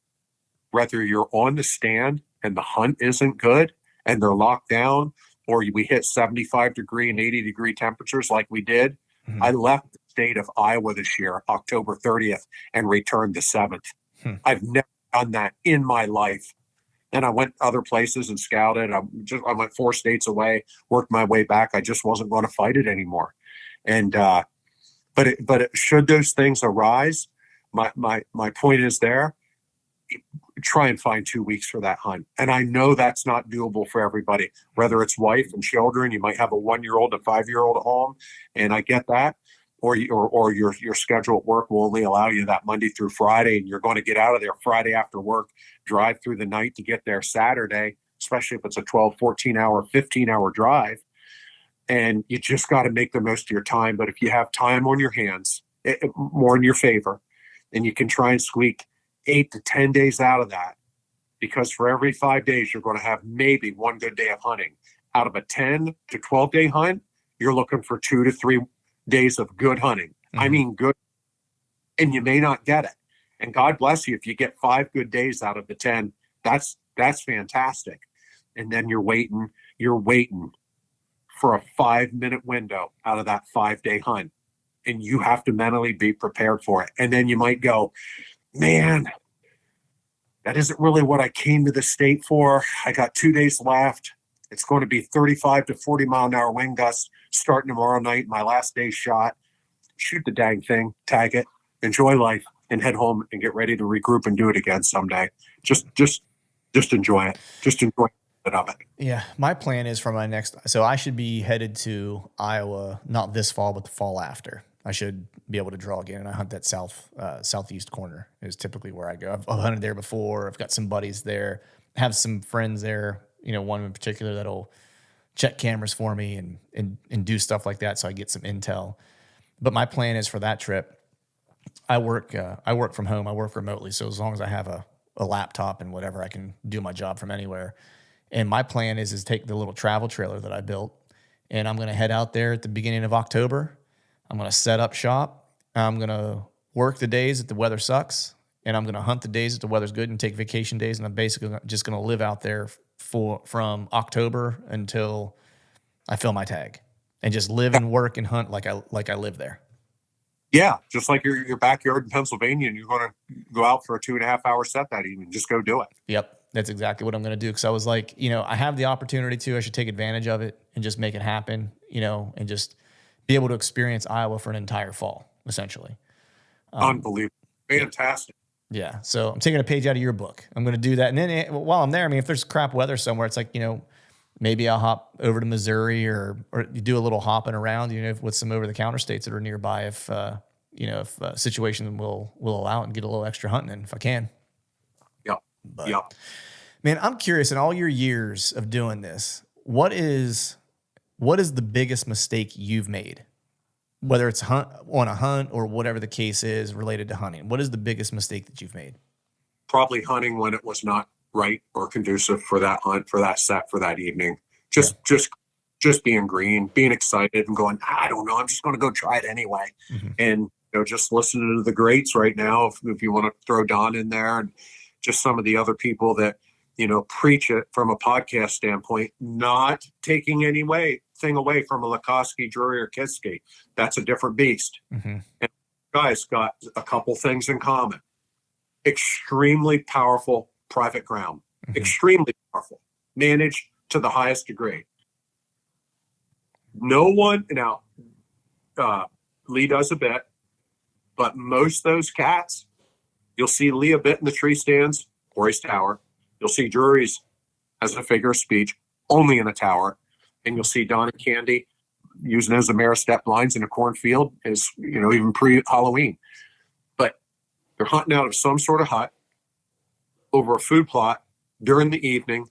whether you're on the stand and the hunt isn't good and they're locked down, or we hit 75-degree and 80-degree temperatures like we did. Mhm. I left the state of Iowa this year, October 30th, and returned the 7th. I've never done that in my life. And I went other places and scouted. I went 4 states away, worked my way back. I just wasn't going to fight it anymore. And but should those things arise, my point is there. Try and find 2 weeks for that hunt. And I know that's not doable for everybody, whether it's wife and children. You might have a 1-year-old, a 5-year-old at home, and I get that. Or your schedule at work will only allow you that Monday through Friday, and you're going to get out of there Friday after work, drive through the night to get there Saturday, especially if it's a 12, 14-hour, 15-hour drive. And you just got to make the most of your time. But if you have time on your hands, more in your favor, and you can try and squeak 8 to 10 days out of that, because for every 5 days, you're going to have maybe one good day of hunting. Out of a 10 to 12-day hunt, you're looking for 2 to 3 days of good hunting. Mm-hmm. I mean, good. And you may not get it. And God bless you if you get 5 good days out of the 10. That's fantastic. And then you're waiting for a 5-minute window out of that 5-day hunt. And you have to mentally be prepared for it. And then you might go, man, that isn't really what I came to the state for. I got 2 days left. It's going to be 35 to 40 mile an hour wind gusts starting tomorrow night. My last day's shot. Shoot the dang thing, tag it, enjoy life, and head home and get ready to regroup and do it again someday. Just enjoy it. Just enjoy it of it. Yeah, my plan is for my next. So I should be headed to Iowa, not this fall, but the fall after. I should be able to draw again, and I hunt that southeast corner is typically where I go. I've hunted there before. I've got some buddies there. I have some friends there. You know, one in particular that'll check cameras for me and do stuff like that, so I get some intel. But my plan is for that trip. I work from home. I work remotely, so as long as I have a laptop and whatever, I can do my job from anywhere. And my plan is take the little travel trailer that I built, and I'm going to head out there at the beginning of October. I'm going to set up shop. I'm going to work the days that the weather sucks, and I'm going to hunt the days that the weather's good and take vacation days. And I'm basically just going to live out there from October until I fill my tag, and just live and work and hunt like I live there. Yeah, just like your backyard in Pennsylvania, and you're going to go out for a 2.5-hour set that evening. Just go do it. Yep, that's exactly what I'm going to do. Because I was like, I have the opportunity to. I should take advantage of it and just make it happen. And just be able to experience Iowa for an entire fall, essentially. Unbelievable. Fantastic. Yeah. So I'm taking a page out of your book. I'm going to do that. And then while I'm there, I mean, if there's crap weather somewhere, it's like, maybe I'll hop over to Missouri or you do a little hopping around, with some over the counter states that are nearby if a situation will allow it, and get a little extra hunting in if I can. Yep. But, yep. Man, I'm curious, in all your years of doing this, what is the biggest mistake you've made? Whether it's on a hunt or whatever the case is related to hunting. What is the biggest mistake that you've made? Probably hunting when it was not right or conducive for that hunt, for that set, for that evening. Just being green, being excited and going, I don't know, I'm just going to go try it anyway. Mm-hmm. And just listening to the greats right now, if you want to throw Don in there, and just some of the other people that preach it from a podcast standpoint, not taking anything away from a Lakoski, Drury, or Kiski. That's a different beast. Mm-hmm. And guys got a couple things in common. Extremely powerful private ground. Mm-hmm. Extremely powerful. Managed to the highest degree. No one now, Lee does a bit, but most of those cats, you'll see Lee a bit in the tree stands or his tower. You'll see Drury's as a figure of speech only in a tower, and you'll see Don and Candy using those Amera step blinds in a cornfield as even pre-Halloween. But they're hunting out of some sort of hut over a food plot during the evening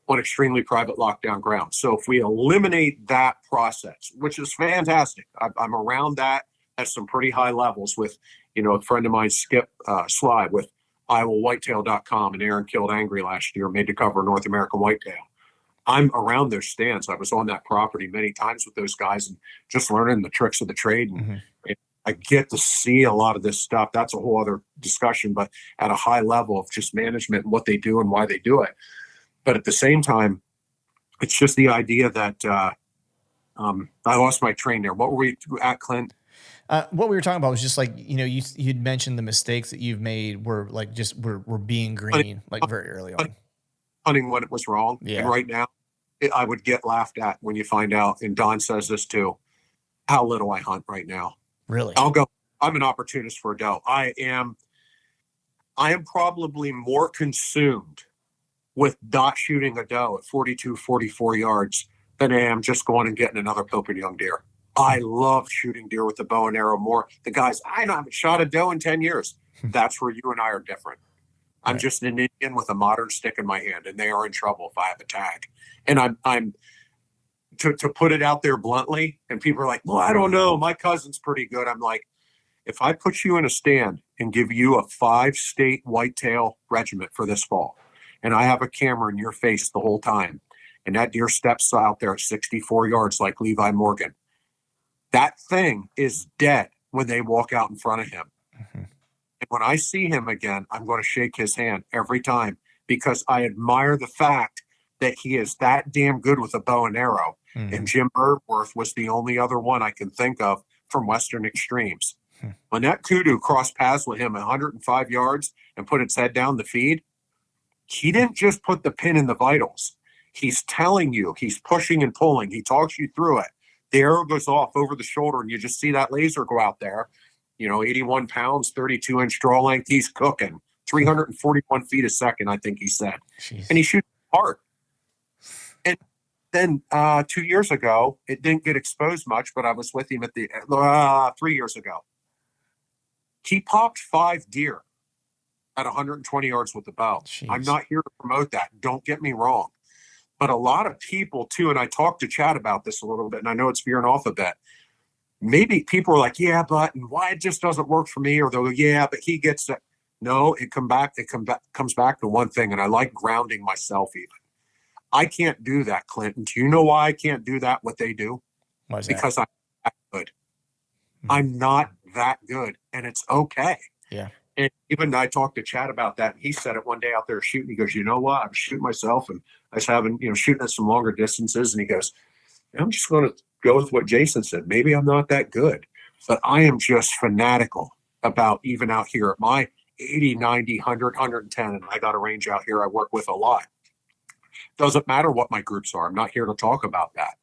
on extremely private lockdown ground. So if we eliminate that process, which is fantastic, I'm around that at some pretty high levels with, a friend of mine, Skip Sly with Iowawhitetail.com, and Aaron Killed Angry last year, made the cover of North American Whitetail. I'm around their stands. I was on that property many times with those guys and just learning the tricks of the trade. And I get to see a lot of this stuff. That's a whole other discussion, but at a high level of just management and what they do and why they do it. But at the same time, it's just the idea that I lost my train there. What were we at, Clint? What we were talking about was just like, you'd mentioned the mistakes that you've made were like just were being green, like very early on. Hunting when it was wrong. Yeah. And right now, I would get laughed at when you find out, and Don says this too, how little I hunt right now. Really? I'm an opportunist for a doe. I am probably more consumed with dot shooting a doe at 42, 44 yards than I am just going and getting another Pilpin young deer. I love shooting deer with the bow and arrow more. The guys, I haven't shot a doe in 10 years. That's where you and I are different. I'm just an Indian with a modern stick in my hand, and they are in trouble if I have a tag. And I'm to put it out there bluntly, and people are like, well, I don't know. My cousin's pretty good. I'm like, if I put you in a stand and give you a 5-state whitetail regiment for this fall, and I have a camera in your face the whole time, and that deer steps out there at 64 yards like Levi Morgan, that thing is dead when they walk out in front of him. And when I see him again, I'm going to shake his hand every time because I admire the fact that he is that damn good with a bow and arrow. And Jim Birdworth was the only other one I can think of from Western Extremes. When that kudu crossed paths with him 105 yards and put its head down the feed, he didn't just put the pin in the vitals. He's telling you, he's pushing and pulling. He talks you through it. The arrow goes off over the shoulder, and you just see that laser go out there. 81 pounds, 32-inch draw length. He's cooking 341 feet a second, I think he said. Jeez. And he shoots hard. And then 2 years ago, it didn't get exposed much, but I was with him at the 3 years ago. He popped 5 deer at 120 yards with the bow. Jeez. I'm not here to promote that. Don't get me wrong. But a lot of people, too, and I talked to Chad about this a little bit, and I know it's veering off a bit. Maybe people are like, yeah, but and why it just doesn't work for me? Or they'll go, yeah, but he gets it. No, it comes back to one thing, and I like grounding myself even. I can't do that, Clinton. Do you know why I can't do that, what they do? Why is that? Because I'm that good. I'm not that good, and it's okay. Yeah. And even I talked to Chad about that. And he said it one day out there shooting. He goes, you know what? I'm shooting myself, and I was having, shooting at some longer distances. And he goes, I'm just going to go with what Jason said. Maybe I'm not that good, but I am just fanatical about even out here at my 80, 90, 100, 110. And I got a range out here I work with a lot. Doesn't matter what my groups are. I'm not here to talk about that.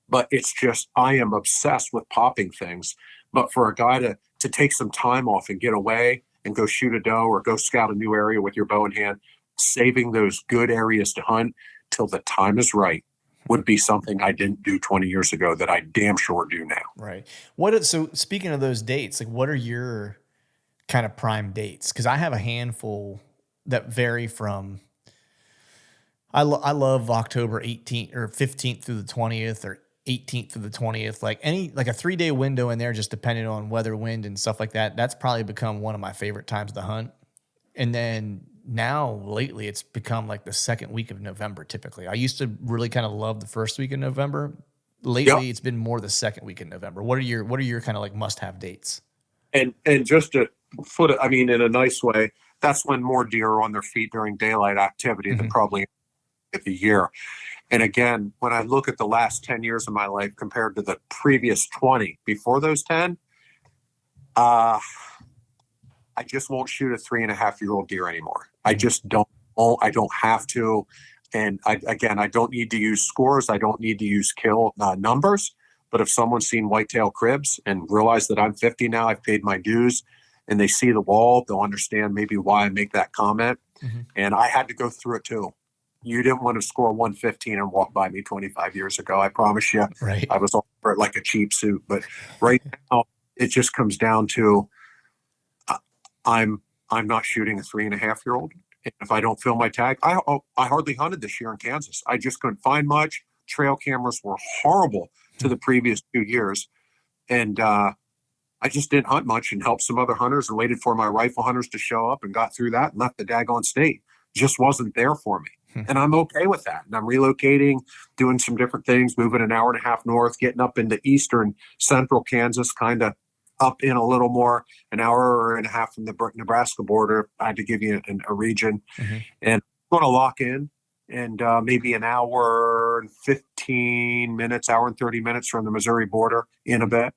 But it's just, I am obsessed with popping things. But for a guy to take some time off and get away and go shoot a doe or go scout a new area with your bow in hand, saving those good areas to hunt till the time is right would be something I didn't do 20 years ago that I damn sure do now. Right. So speaking of those dates, like what are your kind of prime dates? Because I have a handful that vary from, I love October 18th or 15th through the 20th or 18th through the 20th, like a 3-day window in there, just depending on weather, wind, and stuff like that. That's probably become one of my favorite times to hunt. And then now lately it's become like the second week of November. Typically I used to really kind of love the first week of November. Lately It's been more the second week in November. What are your kind of like must-have dates? And just to put it, I mean, in a nice way, that's when more deer are on their feet during daylight activity than probably of the year. And again, when I look at the last 10 years of my life compared to the previous 20 before those 10, I just won't shoot a 3.5-year-old deer anymore. I just don't. I don't have to. And I don't need to use scores. I don't need to use kill numbers. But if someone's seen whitetail cribs and realize that I'm 50 now, I've paid my dues, and they see the wall, they'll understand maybe why I make that comment. Mm-hmm. And I had to go through it too. You didn't want to score 115 and walk by me 25 years ago. I promise you. Right. I was all for it like a cheap suit. But right now, it just comes down to I'm not shooting a 3.5-year-old. If I don't fill my tag, I hardly hunted this year in Kansas. I just couldn't find much. Trail cameras were horrible to the previous 2 years. And I just didn't hunt much and helped some other hunters and waited for my rifle hunters to show up and got through that and left the daggone state. Just wasn't there for me. And I'm okay with that. And I'm relocating, doing some different things, moving an hour and a half north, getting up into eastern central Kansas, kind of up in a little more, an hour and a half from the Nebraska border. I had to give you a region. Mm-hmm. And I'm going to lock in and maybe an hour and 15 minutes, hour and 30 minutes from the Missouri border in a bit.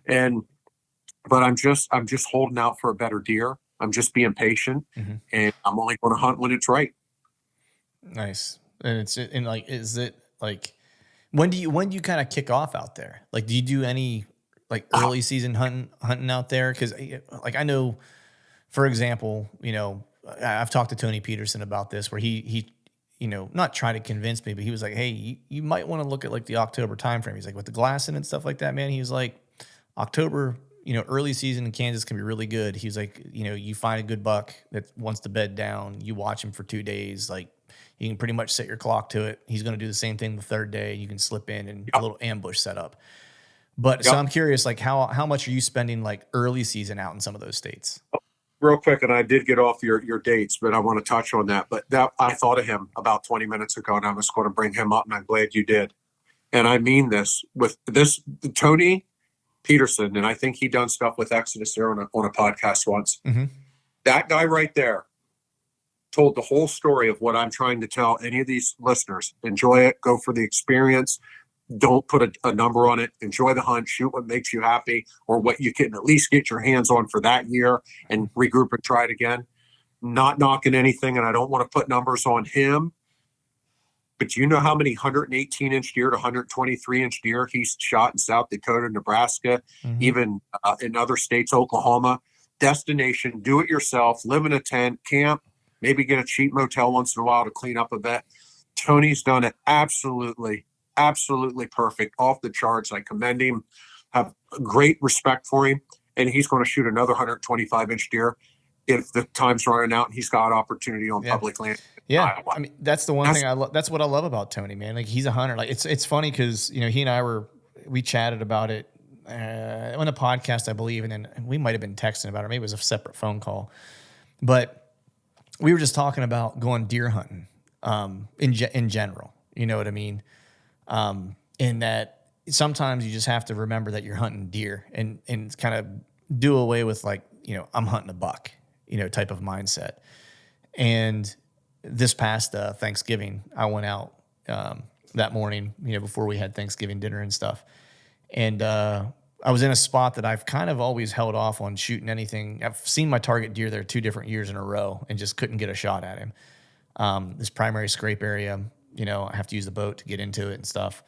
But I'm just holding out for a better deer. I'm just being patient, Mm-hmm. and I'm only going to hunt when it's right. Nice. And is it like, when do you kind of kick off out there? Like, do you do any like early season hunting out there? Cause like, I know, for example, I've talked to Tony Peterson about this, where he not try to convince me, but he was like, hey, you might want to look at like the October timeframe. He's like, with the glassing and stuff like that, man. He was like, October, early season in Kansas can be really good. He was like, you find a good buck that wants to bed down, you watch him for 2 days, like, you can pretty much set your clock to it. He's going to do the same thing the third day. You can slip in and a little ambush setup. But so I'm curious, like how much are you spending like early season out in some of those states? Real quick, and I did get off your dates, but I want to touch on that. But that I thought of him about 20 minutes ago, and I was going to bring him up, and I'm glad you did. And I mean this with this Tony Peterson, and I think he done stuff with Exodus there on a podcast once. Mm-hmm. That guy right there told the whole story of what I'm trying to tell any of these listeners. Enjoy it. Go for the experience. Don't put a number on it. Enjoy the hunt. Shoot what makes you happy or what you can at least get your hands on for that year and regroup and try it again. Not knocking anything, and I don't want to put numbers on him. But do you know how many 118-inch deer to 123-inch deer he's shot in South Dakota, Nebraska, even in other states, Oklahoma? Destination, do it yourself, live in a tent, camp, maybe get a cheap motel once in a while to clean up a bit. Tony's done it absolutely perfect, off the charts. I commend him, have great respect for him, and he's going to shoot another 125-inch deer if the time's running out and he's got opportunity on public land. Yeah, I mean, that's the one thing that's what I love about Tony, man. Like, he's a hunter. Like, it's funny because he and I we chatted about it on a podcast, I believe, and then we might have been texting about it. Maybe it was a separate phone call, but we were just talking about going deer hunting in general. You know what I mean? In that sometimes you just have to remember that you're hunting deer and kind of do away with like, I'm hunting a buck, type of mindset. And this past Thanksgiving, I went out that morning, before we had Thanksgiving dinner and stuff. And I was in a spot that I've kind of always held off on shooting anything. I've seen my target deer there 2 different years in a row and just couldn't get a shot at him. This primary scrape area, I have to use the boat to get into it and stuff.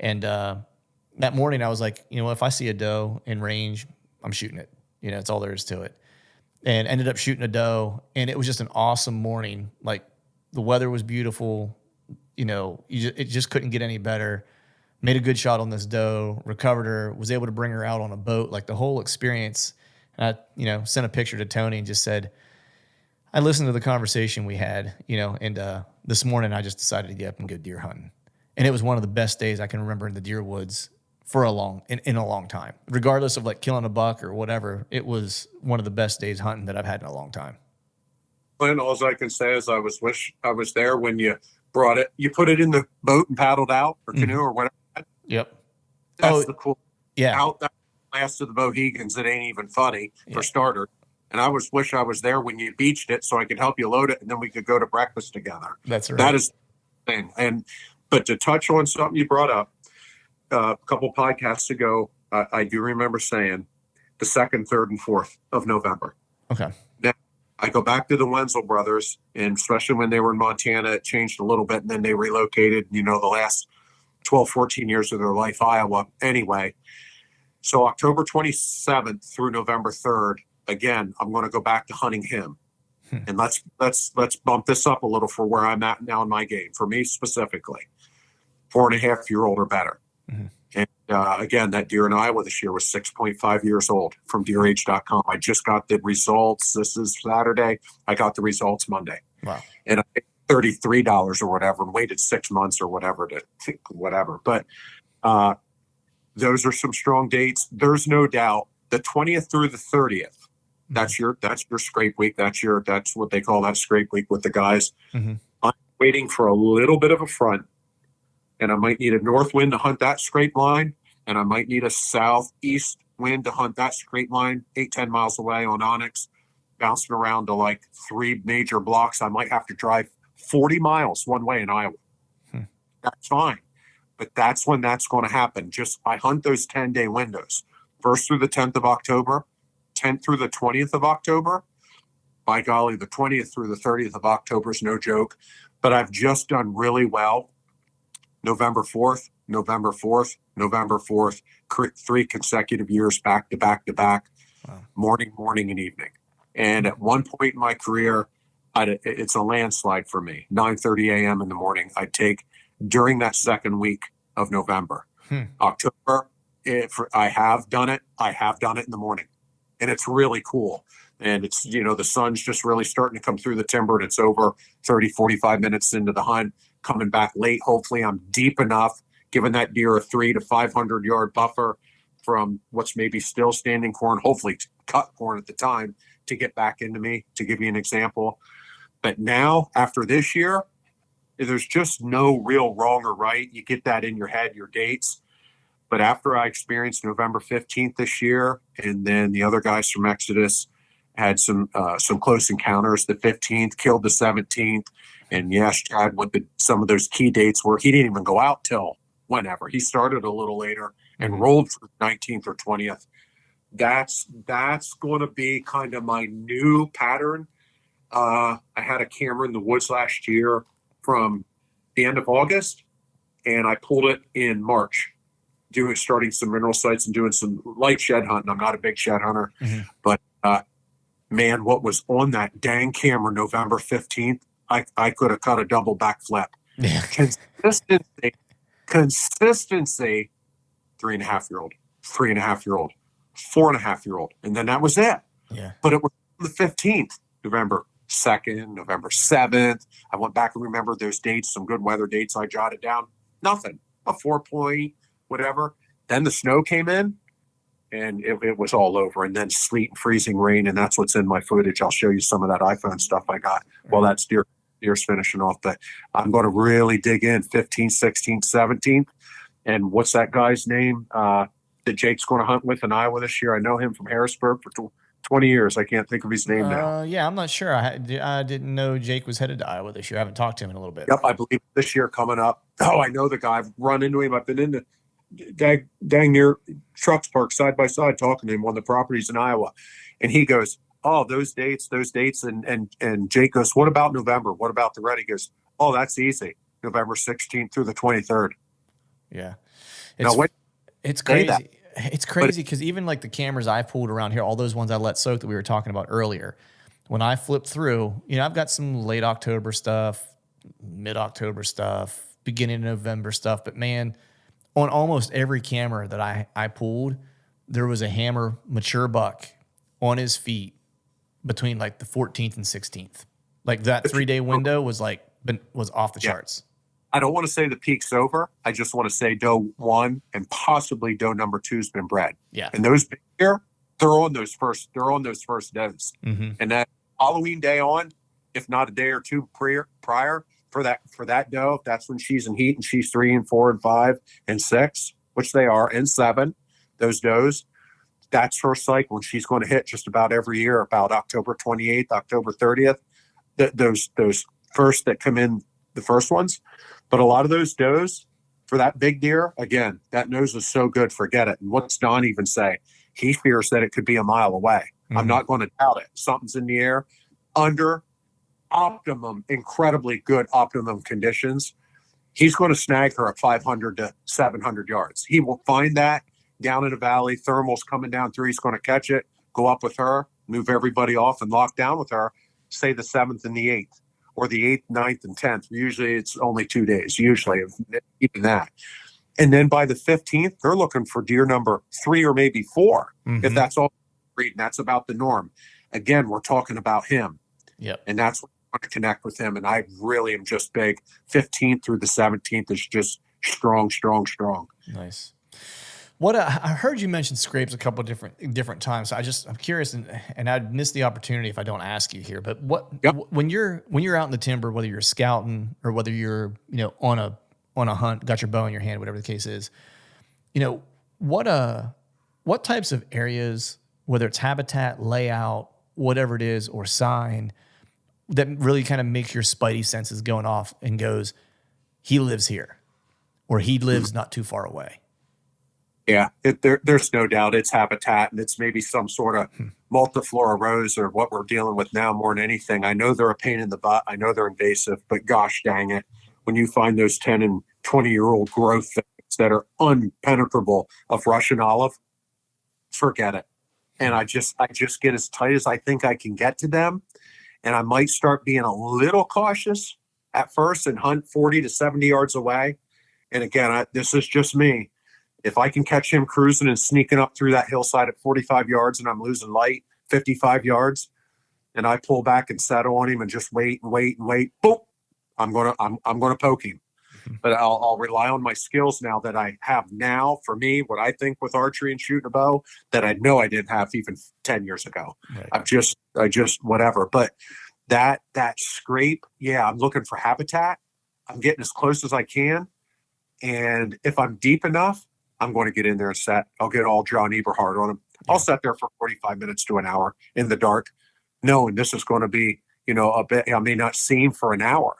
And that morning I was like, if I see a doe in range, I'm shooting it. It's all there is to it. And ended up shooting a doe, and it was just an awesome morning. Like, the weather was beautiful. It just couldn't get any better. Made a good shot on this doe, recovered her, was able to bring her out on a boat, like the whole experience. And I, sent a picture to Tony and just said, I listened to the conversation we had, and this morning I just decided to get up and go deer hunting. And it was one of the best days I can remember in the deer woods for a long time. Regardless of like killing a buck or whatever, it was one of the best days hunting that I've had in a long time. And all I can say is I wish I was there when you brought it. You put it in the boat and paddled out, or canoe or whatever. Yep. That's the cool. Yeah. Out that last of the Mohegans, it ain't even funny for starter. And I wish I was there when you beached it so I could help you load it and then we could go to breakfast together. That's right. That is the thing. But to touch on something you brought up a couple podcasts ago, I do remember saying the 2nd, 3rd, and 4th of November. Okay. Now, I go back to the Wenzel brothers, and especially when they were in Montana, it changed a little bit, and then they relocated, the last 12, 14 years of their life, Iowa. Anyway, so October 27th through November 3rd, again, I'm going to go back to hunting him. And let's bump this up a little for where I'm at now in my game. For me specifically, 4.5-year-old or better. Mm-hmm. And again, that deer in Iowa this year was 6.5 years old from deerage.com. I just got the results. This is Saturday. I got the results Monday. Wow. And I paid $33 or whatever and waited 6 months or whatever to think whatever. But those are some strong dates. There's no doubt the 20th through the 30th. That's your scrape week. That's what they call that scrape week with the guys. Mm-hmm. I'm waiting for a little bit of a front, and I might need a north wind to hunt that scrape line, and I might need a southeast wind to hunt that scrape line 8-10 miles away on Onyx, bouncing around to like 3 major blocks. I might have to drive 40 miles one way in Iowa. That's fine. But that's when that's going to happen. I hunt those 10-day windows, 1st through the 10th of October, 10th through the 20th of October. By golly, the 20th through the 30th of October is no joke. But I've just done really well. November 4th, November 4th, November 4th, 3 consecutive years back to back to back, wow. morning, and evening. And at one point in my career, it's a landslide for me. 9:30 a.m. in the morning, I'd take during that second week of November. October, I have done it. I have done it in the morning. And it's really cool. And it's, the sun's just really starting to come through the timber, and it's over 30, 45 minutes into the hunt, coming back late. Hopefully I'm deep enough, giving that deer a 300 to 500 yard buffer from what's maybe still standing corn, hopefully cut corn at the time, to get back into me, to give you an example. But now, after this year, there's just no real wrong or right. You get that in your head, your dates. But after I experienced November 15th this year, and then the other guys from Exodus had some close encounters. The 15th killed the 17th, and yes, Chad, what some of those key dates were. He didn't even go out till whenever. He started a little later and rolled for the 19th or 20th. That's going to be kind of my new pattern. I had a camera in the woods last year from the end of August, and I pulled it in March, starting some mineral sites and doing some light shed hunting. I'm not a big shed hunter, but man, what was on that dang camera November 15th, I could have cut a double backflip. Yeah. Consistency, 3.5-year-old, 3.5-year-old, 4.5-year-old. And then that was it. Yeah. But it was the 15th, November 2nd, November 7th. I went back and remembered those dates, some good weather dates I jotted down. Nothing. A 4-point, whatever. Then the snow came in, and it was all over. And then sleet and freezing rain, and that's what's in my footage. I'll show you some of that iPhone stuff I got. Well, that's deer's finishing off. But I'm going to really dig in 15th, 16th, 17th. And what's that guy's name that Jake's going to hunt with in Iowa this year? I know him from Harrisburg for 20 years. I can't think of his name now. Yeah, I'm not sure. I didn't know Jake was headed to Iowa this year. I haven't talked to him in a little bit. Yep, I believe this year coming up. Oh, I know the guy. I've run into him. I've been in the dang near trucks parked side by side talking to him on the properties in Iowa. And he goes, oh, those dates. And Jake goes, what about November? What about the red? He goes, oh, that's easy. November 16th through the 23rd. Yeah. It's crazy. It's crazy because even like the cameras I pulled around here, all those ones I let soak that we were talking about earlier, when I flip through, I've got some late October stuff, mid-October stuff, beginning of November stuff. But man, on almost every camera that I pulled, there was a hammer mature buck on his feet between like the 14th and 16th. Like that 3-day window was off the charts. I don't want to say the peak's over. I just want to say doe 1 and possibly doe number 2's been bred. Yeah. And those here, they're on those first does. And that Halloween day on, if not a day or two prior for that doe, that's when she's in heat and she's 3 and 4 and 5 and 6, which they are, and 7, those does. That's her cycle, and she's going to hit just about every year, about October 28th, October 30th. Those first that come in, the first ones. But a lot of those does for that big deer, again, that nose is so good, forget it. And what's Don even say? He fears that it could be a mile away. I'm not going to doubt it. Something's in the air. under optimum, incredibly good optimum conditions, he's going to snag her at 500 to 700 yards. He will find that down in the valley. Thermal's coming down through. He's going to catch it, go up with her, move everybody off, and lock down with her, say the 7th and the 8th, or the 8th, 9th, and 10th. Usually it's only 2 days, usually, even that. And then by the 15th, they're looking for deer number 3 or maybe 4, if that's all. And that's about the norm. Again, we're talking about him. Yep. And that's what I want to connect with him. And I really am just big. 15th through the 17th is just strong, strong, strong. Nice. What I heard you mention scrapes a couple of different times. I'm curious, and I'd miss the opportunity if I don't ask you here. But when you're out in the timber, whether you're scouting or whether you're on a hunt, got your bow in your hand, whatever the case is, what types of areas, whether it's habitat, layout, whatever it is, or sign, that really kind of makes your spidey senses going off and goes, he lives here, or he lives not too far away. Yeah, there's no doubt it's habitat, and it's maybe some sort of multiflora rose or what we're dealing with now more than anything. I know they're a pain in the butt. I know they're invasive, but gosh dang it, when you find those 10 and 20-year-old growth things that are unpenetrable of Russian olive, forget it. And I just get as tight as I think I can get to them. And I might start being a little cautious at first and hunt 40 to 70 yards away. And again, this is just me. If I can catch him cruising and sneaking up through that hillside at 45 yards and I'm losing light 55 yards, and I pull back and settle on him and just wait and wait and wait, boom, I'm gonna poke him. But I'll rely on my skills now that I have now, for me, what I think with archery and shooting a bow that I know I didn't have even 10 years ago. Right. I just whatever. But that scrape, yeah, I'm looking for habitat. I'm getting as close as I can. And if I'm deep enough, I'm going to get in there and set. I'll get all John Eberhard on him. Yeah. I'll sit there for 45 minutes to an hour in the dark, knowing this is going to be, a bit, I may not see him for an hour.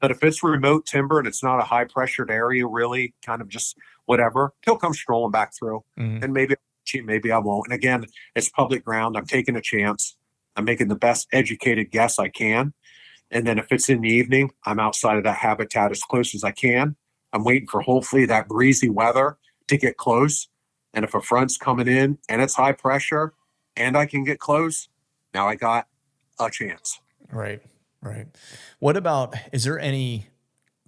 But if it's remote timber and it's not a high pressured area, really kind of just whatever, he'll come strolling back through. Mm-hmm. And maybe I won't. And again, it's public ground. I'm taking a chance. I'm making the best educated guess I can. And then if it's in the evening, I'm outside of that habitat as close as I can. I'm waiting for hopefully that breezy weather to get close. And if a front's coming in and it's high pressure and I can get close, now I got a chance. Right. What about, is there any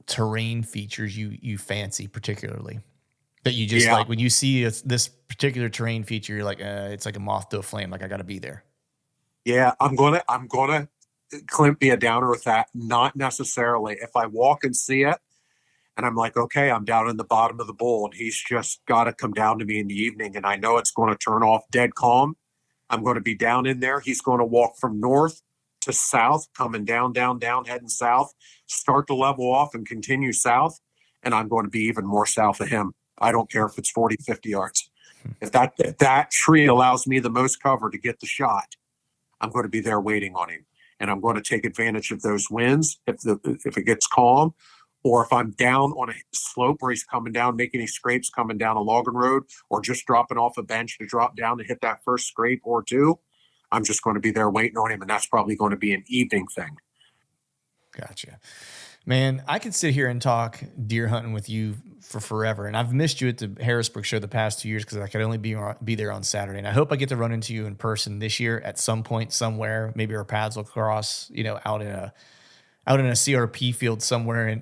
terrain features you fancy particularly that you just like when you see this particular terrain feature, you're like, it's like a moth to a flame. Like I got to be there. Yeah. I'm going to Clint be a downer with that. Not necessarily. If I walk and see it and I'm like, okay, I'm down in the bottom of the bowl and he's just got to come down to me in the evening and I know it's going to turn off dead calm. I'm going to be down in there. He's going to walk from north to south, coming down, heading south, start to level off and continue south. And I'm going to be even more south of him. I don't care if it's 40, 50 yards. If that tree allows me the most cover to get the shot, I'm going to be there waiting on him. And I'm going to take advantage of those winds if it gets calm, or if I'm down on a slope where he's coming down, making any scrapes coming down a logging road, or just dropping off a bench to drop down to hit that first scrape or two. I'm just going to be there waiting on him, and that's probably going to be an evening thing. Gotcha. Man, I could sit here and talk deer hunting with you for forever, and I've missed you at the Harrisburg show the past 2 years because I could only be there on Saturday. And I hope I get to run into you in person this year at some point somewhere. Maybe our paths will cross, out in a CRP field somewhere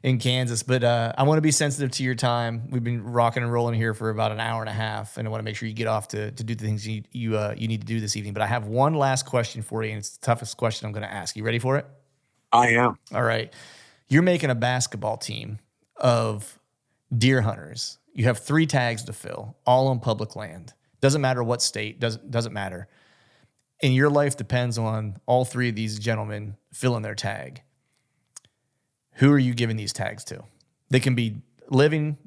in Kansas. But I want to be sensitive to your time. We've been rocking and rolling here for about an hour and a half, and I want to make sure you get off to do the things you need to do this evening. But I have one last question for you, and it's the toughest question I'm going to ask. You ready for it? I am. All right. You're making a basketball team of deer hunters. You have 3 tags to fill, all on public land. Doesn't matter what state, doesn't matter. And your life depends on all 3 of these gentlemen filling their tag. Who are you giving these tags to? They can be living,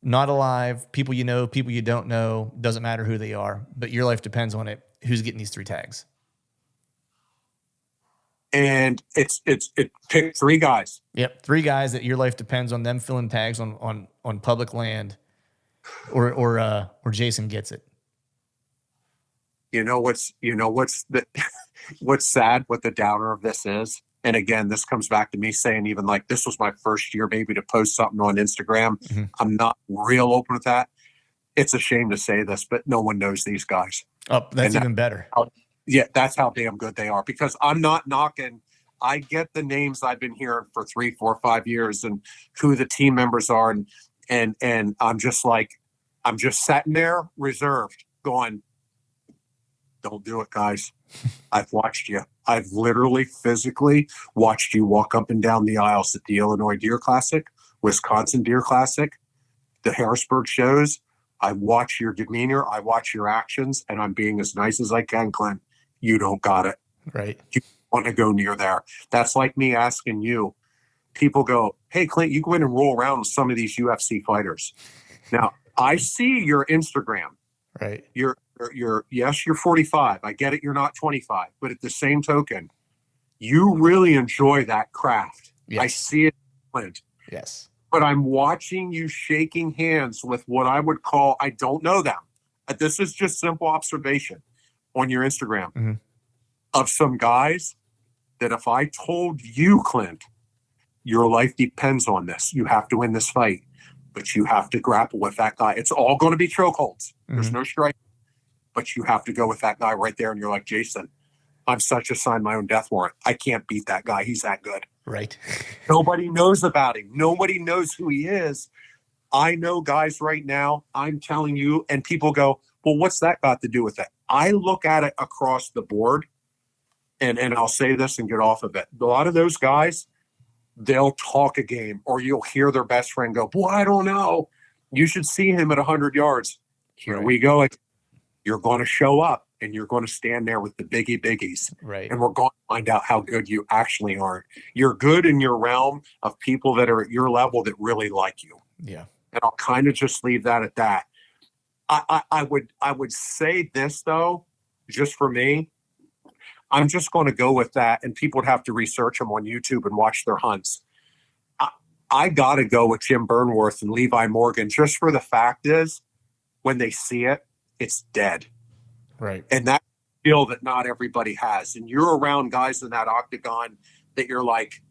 not alive, people you know, people you don't know. Doesn't matter who they are, but your life depends on it. Who's getting these 3 tags? And it pick 3 guys. Yep, 3 guys that your life depends on them filling tags on public land, or Jason gets it. You know what's the What's sad, what the downer of this is, and again, this comes back to me saying, even like this was my first year maybe to post something on Instagram. Mhm. I'm not real open with that. It's a shame to say this, but no one knows these guys. Oh, that's And even better. yeah, that's how damn good they are, because I'm not knocking. I get the names I've been hearing for 3, 4, 5 years and who the team members are. And I'm just like, I'm just sitting there reserved going, don't do it, guys. I've watched you. I've literally physically watched you walk up and down the aisles at the Illinois Deer Classic, Wisconsin Deer Classic, the Harrisburg shows. I watch your demeanor. I watch your actions, and I'm being as nice as I can, Clint. You don't got it. Right. You want to go near there. That's like me asking you. People go, hey, Clint, you go in and roll around with some of these UFC fighters. Now, I see your Instagram. Right. Yes, you're 45. I get it. You're not 25. But at the same token, you really enjoy that craft. Yes. I see it, Clint. Yes. But I'm watching you shaking hands with what I would call, I don't know them. This is just simple observation on your Instagram Mhm. of some guys that if I told you, Clint, your life depends on this, you have to win this fight, but you have to grapple with that guy. It's all going to be chokeholds. There's Mhm. no strike, but you have to go with that guy right there. And you're like, Jason, I'm such a sign my own death warrant. I can't beat that guy. He's that good. Right. Nobody knows about him. Nobody knows who he is. I know guys right now, I'm telling you, and people go, well, what's that got to do with it? I look at it across the board, and I'll say this and get off of it. A lot of those guys, they'll talk a game, or you'll hear their best friend go, boy, I don't know. You should see him at 100 yards. Here Right. we go. You're going to show up, and you're going to stand there with the biggies. Right. And we're going to find out how good you actually are. You're good in your realm of people that are at your level that really like you. Yeah. And I'll kind of just leave that at that. I would say this though, just for me, I'm just going to go with that, and people would have to research them on YouTube and watch their hunts. I got to go with Jim Burnworth and Levi Morgan, just for the fact is, when they see it, it's dead. Right. And that's a skill that not everybody has. And you're around guys in that octagon that you're like,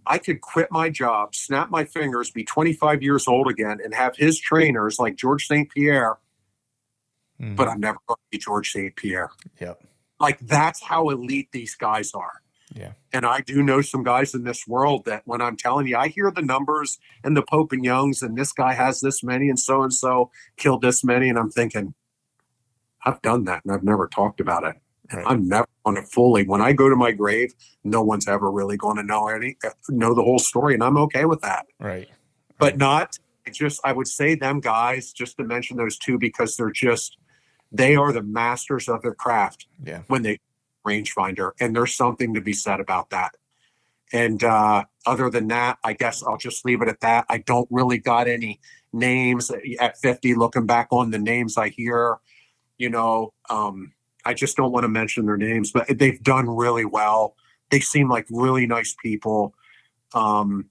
I could quit my job, snap my fingers, be 25 years old again, and have his trainers like George St. Pierre, Mhm. but I'm never going to be George St. Pierre. Yep. Like, that's how elite these guys are. Yeah. And I do know some guys in this world that when I'm telling you, I hear the numbers and the Pope and Youngs, and this guy has this many and so killed this many. And I'm thinking, I've done that and I've never talked about it. And Right. I'm never going to fully, when I go to my grave, no one's ever really going to know the whole story. And I'm okay with that. Right. But not just, I would say them guys, just to mention those two, because they are the masters of their craft. Yeah. When they rangefinder, and there's something to be said about that. And other than that, I guess I'll just leave it at that. I don't really got any names at 50. Looking back on the names I hear, I just don't want to mention their names, but they've done really well. They seem like really nice people. Again,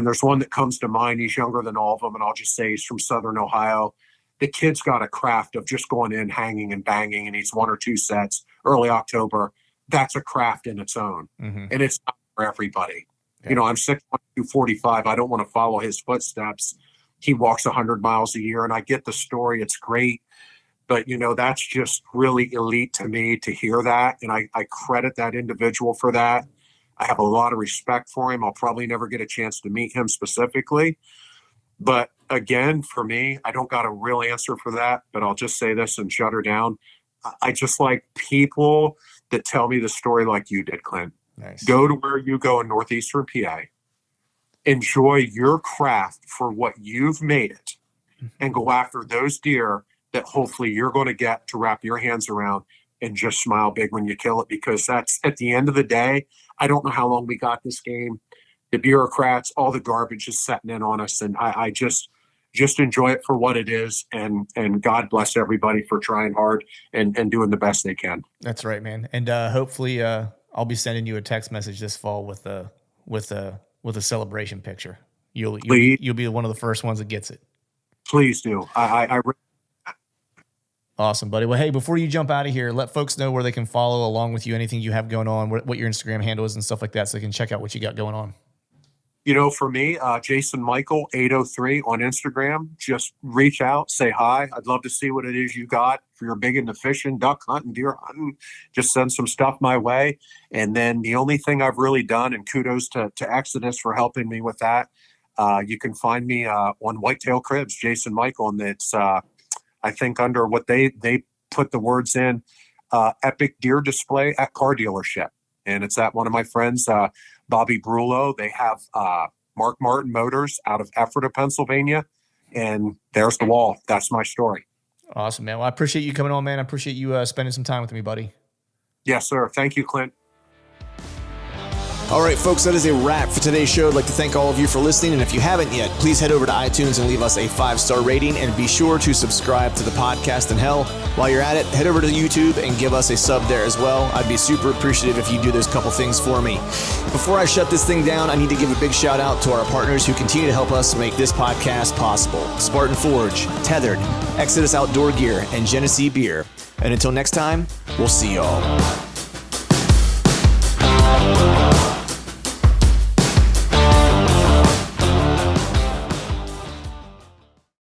there's one that comes to mind. He's younger than all of them, and I'll just say he's from Southern Ohio. The kid's got a craft of just going in, hanging and banging, and he's 1 or 2 sets early October. That's a craft in its own, Mhm. and it's not for everybody. Yeah. I'm 6'1", 245. I don't want to follow his footsteps. He walks 100 miles a year, and I get the story. It's great. But, that's just really elite to me to hear that. And I credit that individual for that. I have a lot of respect for him. I'll probably never get a chance to meet him specifically. But again, for me, I don't got a real answer for that. But I'll just say this and shut her down. I just like people that tell me the story like you did, Clint. Nice. Go to where you go in northeastern PA. Enjoy your craft for what you've made it. And go after those deer that hopefully you're going to get to wrap your hands around and just smile big when you kill it. Because that's, at the end of the day, I don't know how long we got this game. The bureaucrats, all the garbage is setting in on us. And I just enjoy it for what it is. And God bless everybody for trying hard and doing the best they can. That's right, man. And hopefully I'll be sending you a text message this fall with a celebration picture. You'll be one of the first ones that gets it. Please do. Awesome, buddy. Well, hey, before you jump out of here, let folks know where they can follow along with you, anything you have going on, what your Instagram handle is and stuff like that, so they can check out what you got going on. For me, Jason Michael 803 on Instagram. Just reach out, say hi. I'd love to see what it is you got. If you're big into fishing, duck hunting, deer hunting, just send some stuff my way. And then the only thing I've really done, and kudos to Exodus for helping me with that, you can find me on Whitetail Cribs, Jason Michael, and it's I think under what they put the words in, epic deer display at car dealership. And it's at one of my friends, Bobby Brullo. They have Mark Martin Motors out of Ephrata, Pennsylvania. And there's the wall. That's my story. Awesome, man. Well, I appreciate you coming on, man. I appreciate you spending some time with me, buddy. Yes, sir. Thank you, Clint. All right, folks, that is a wrap for today's show. I'd like to thank all of you for listening. And if you haven't yet, please head over to iTunes and leave us a 5-star rating. And be sure to subscribe to the podcast. And hell, while you're at it, head over to YouTube and give us a sub there as well. I'd be super appreciative if you do those couple things for me. Before I shut this thing down, I need to give a big shout out to our partners who continue to help us make this podcast possible. Spartan Forge, Tethered, Exodus Outdoor Gear, and Genesee Beer. And until next time, we'll see y'all.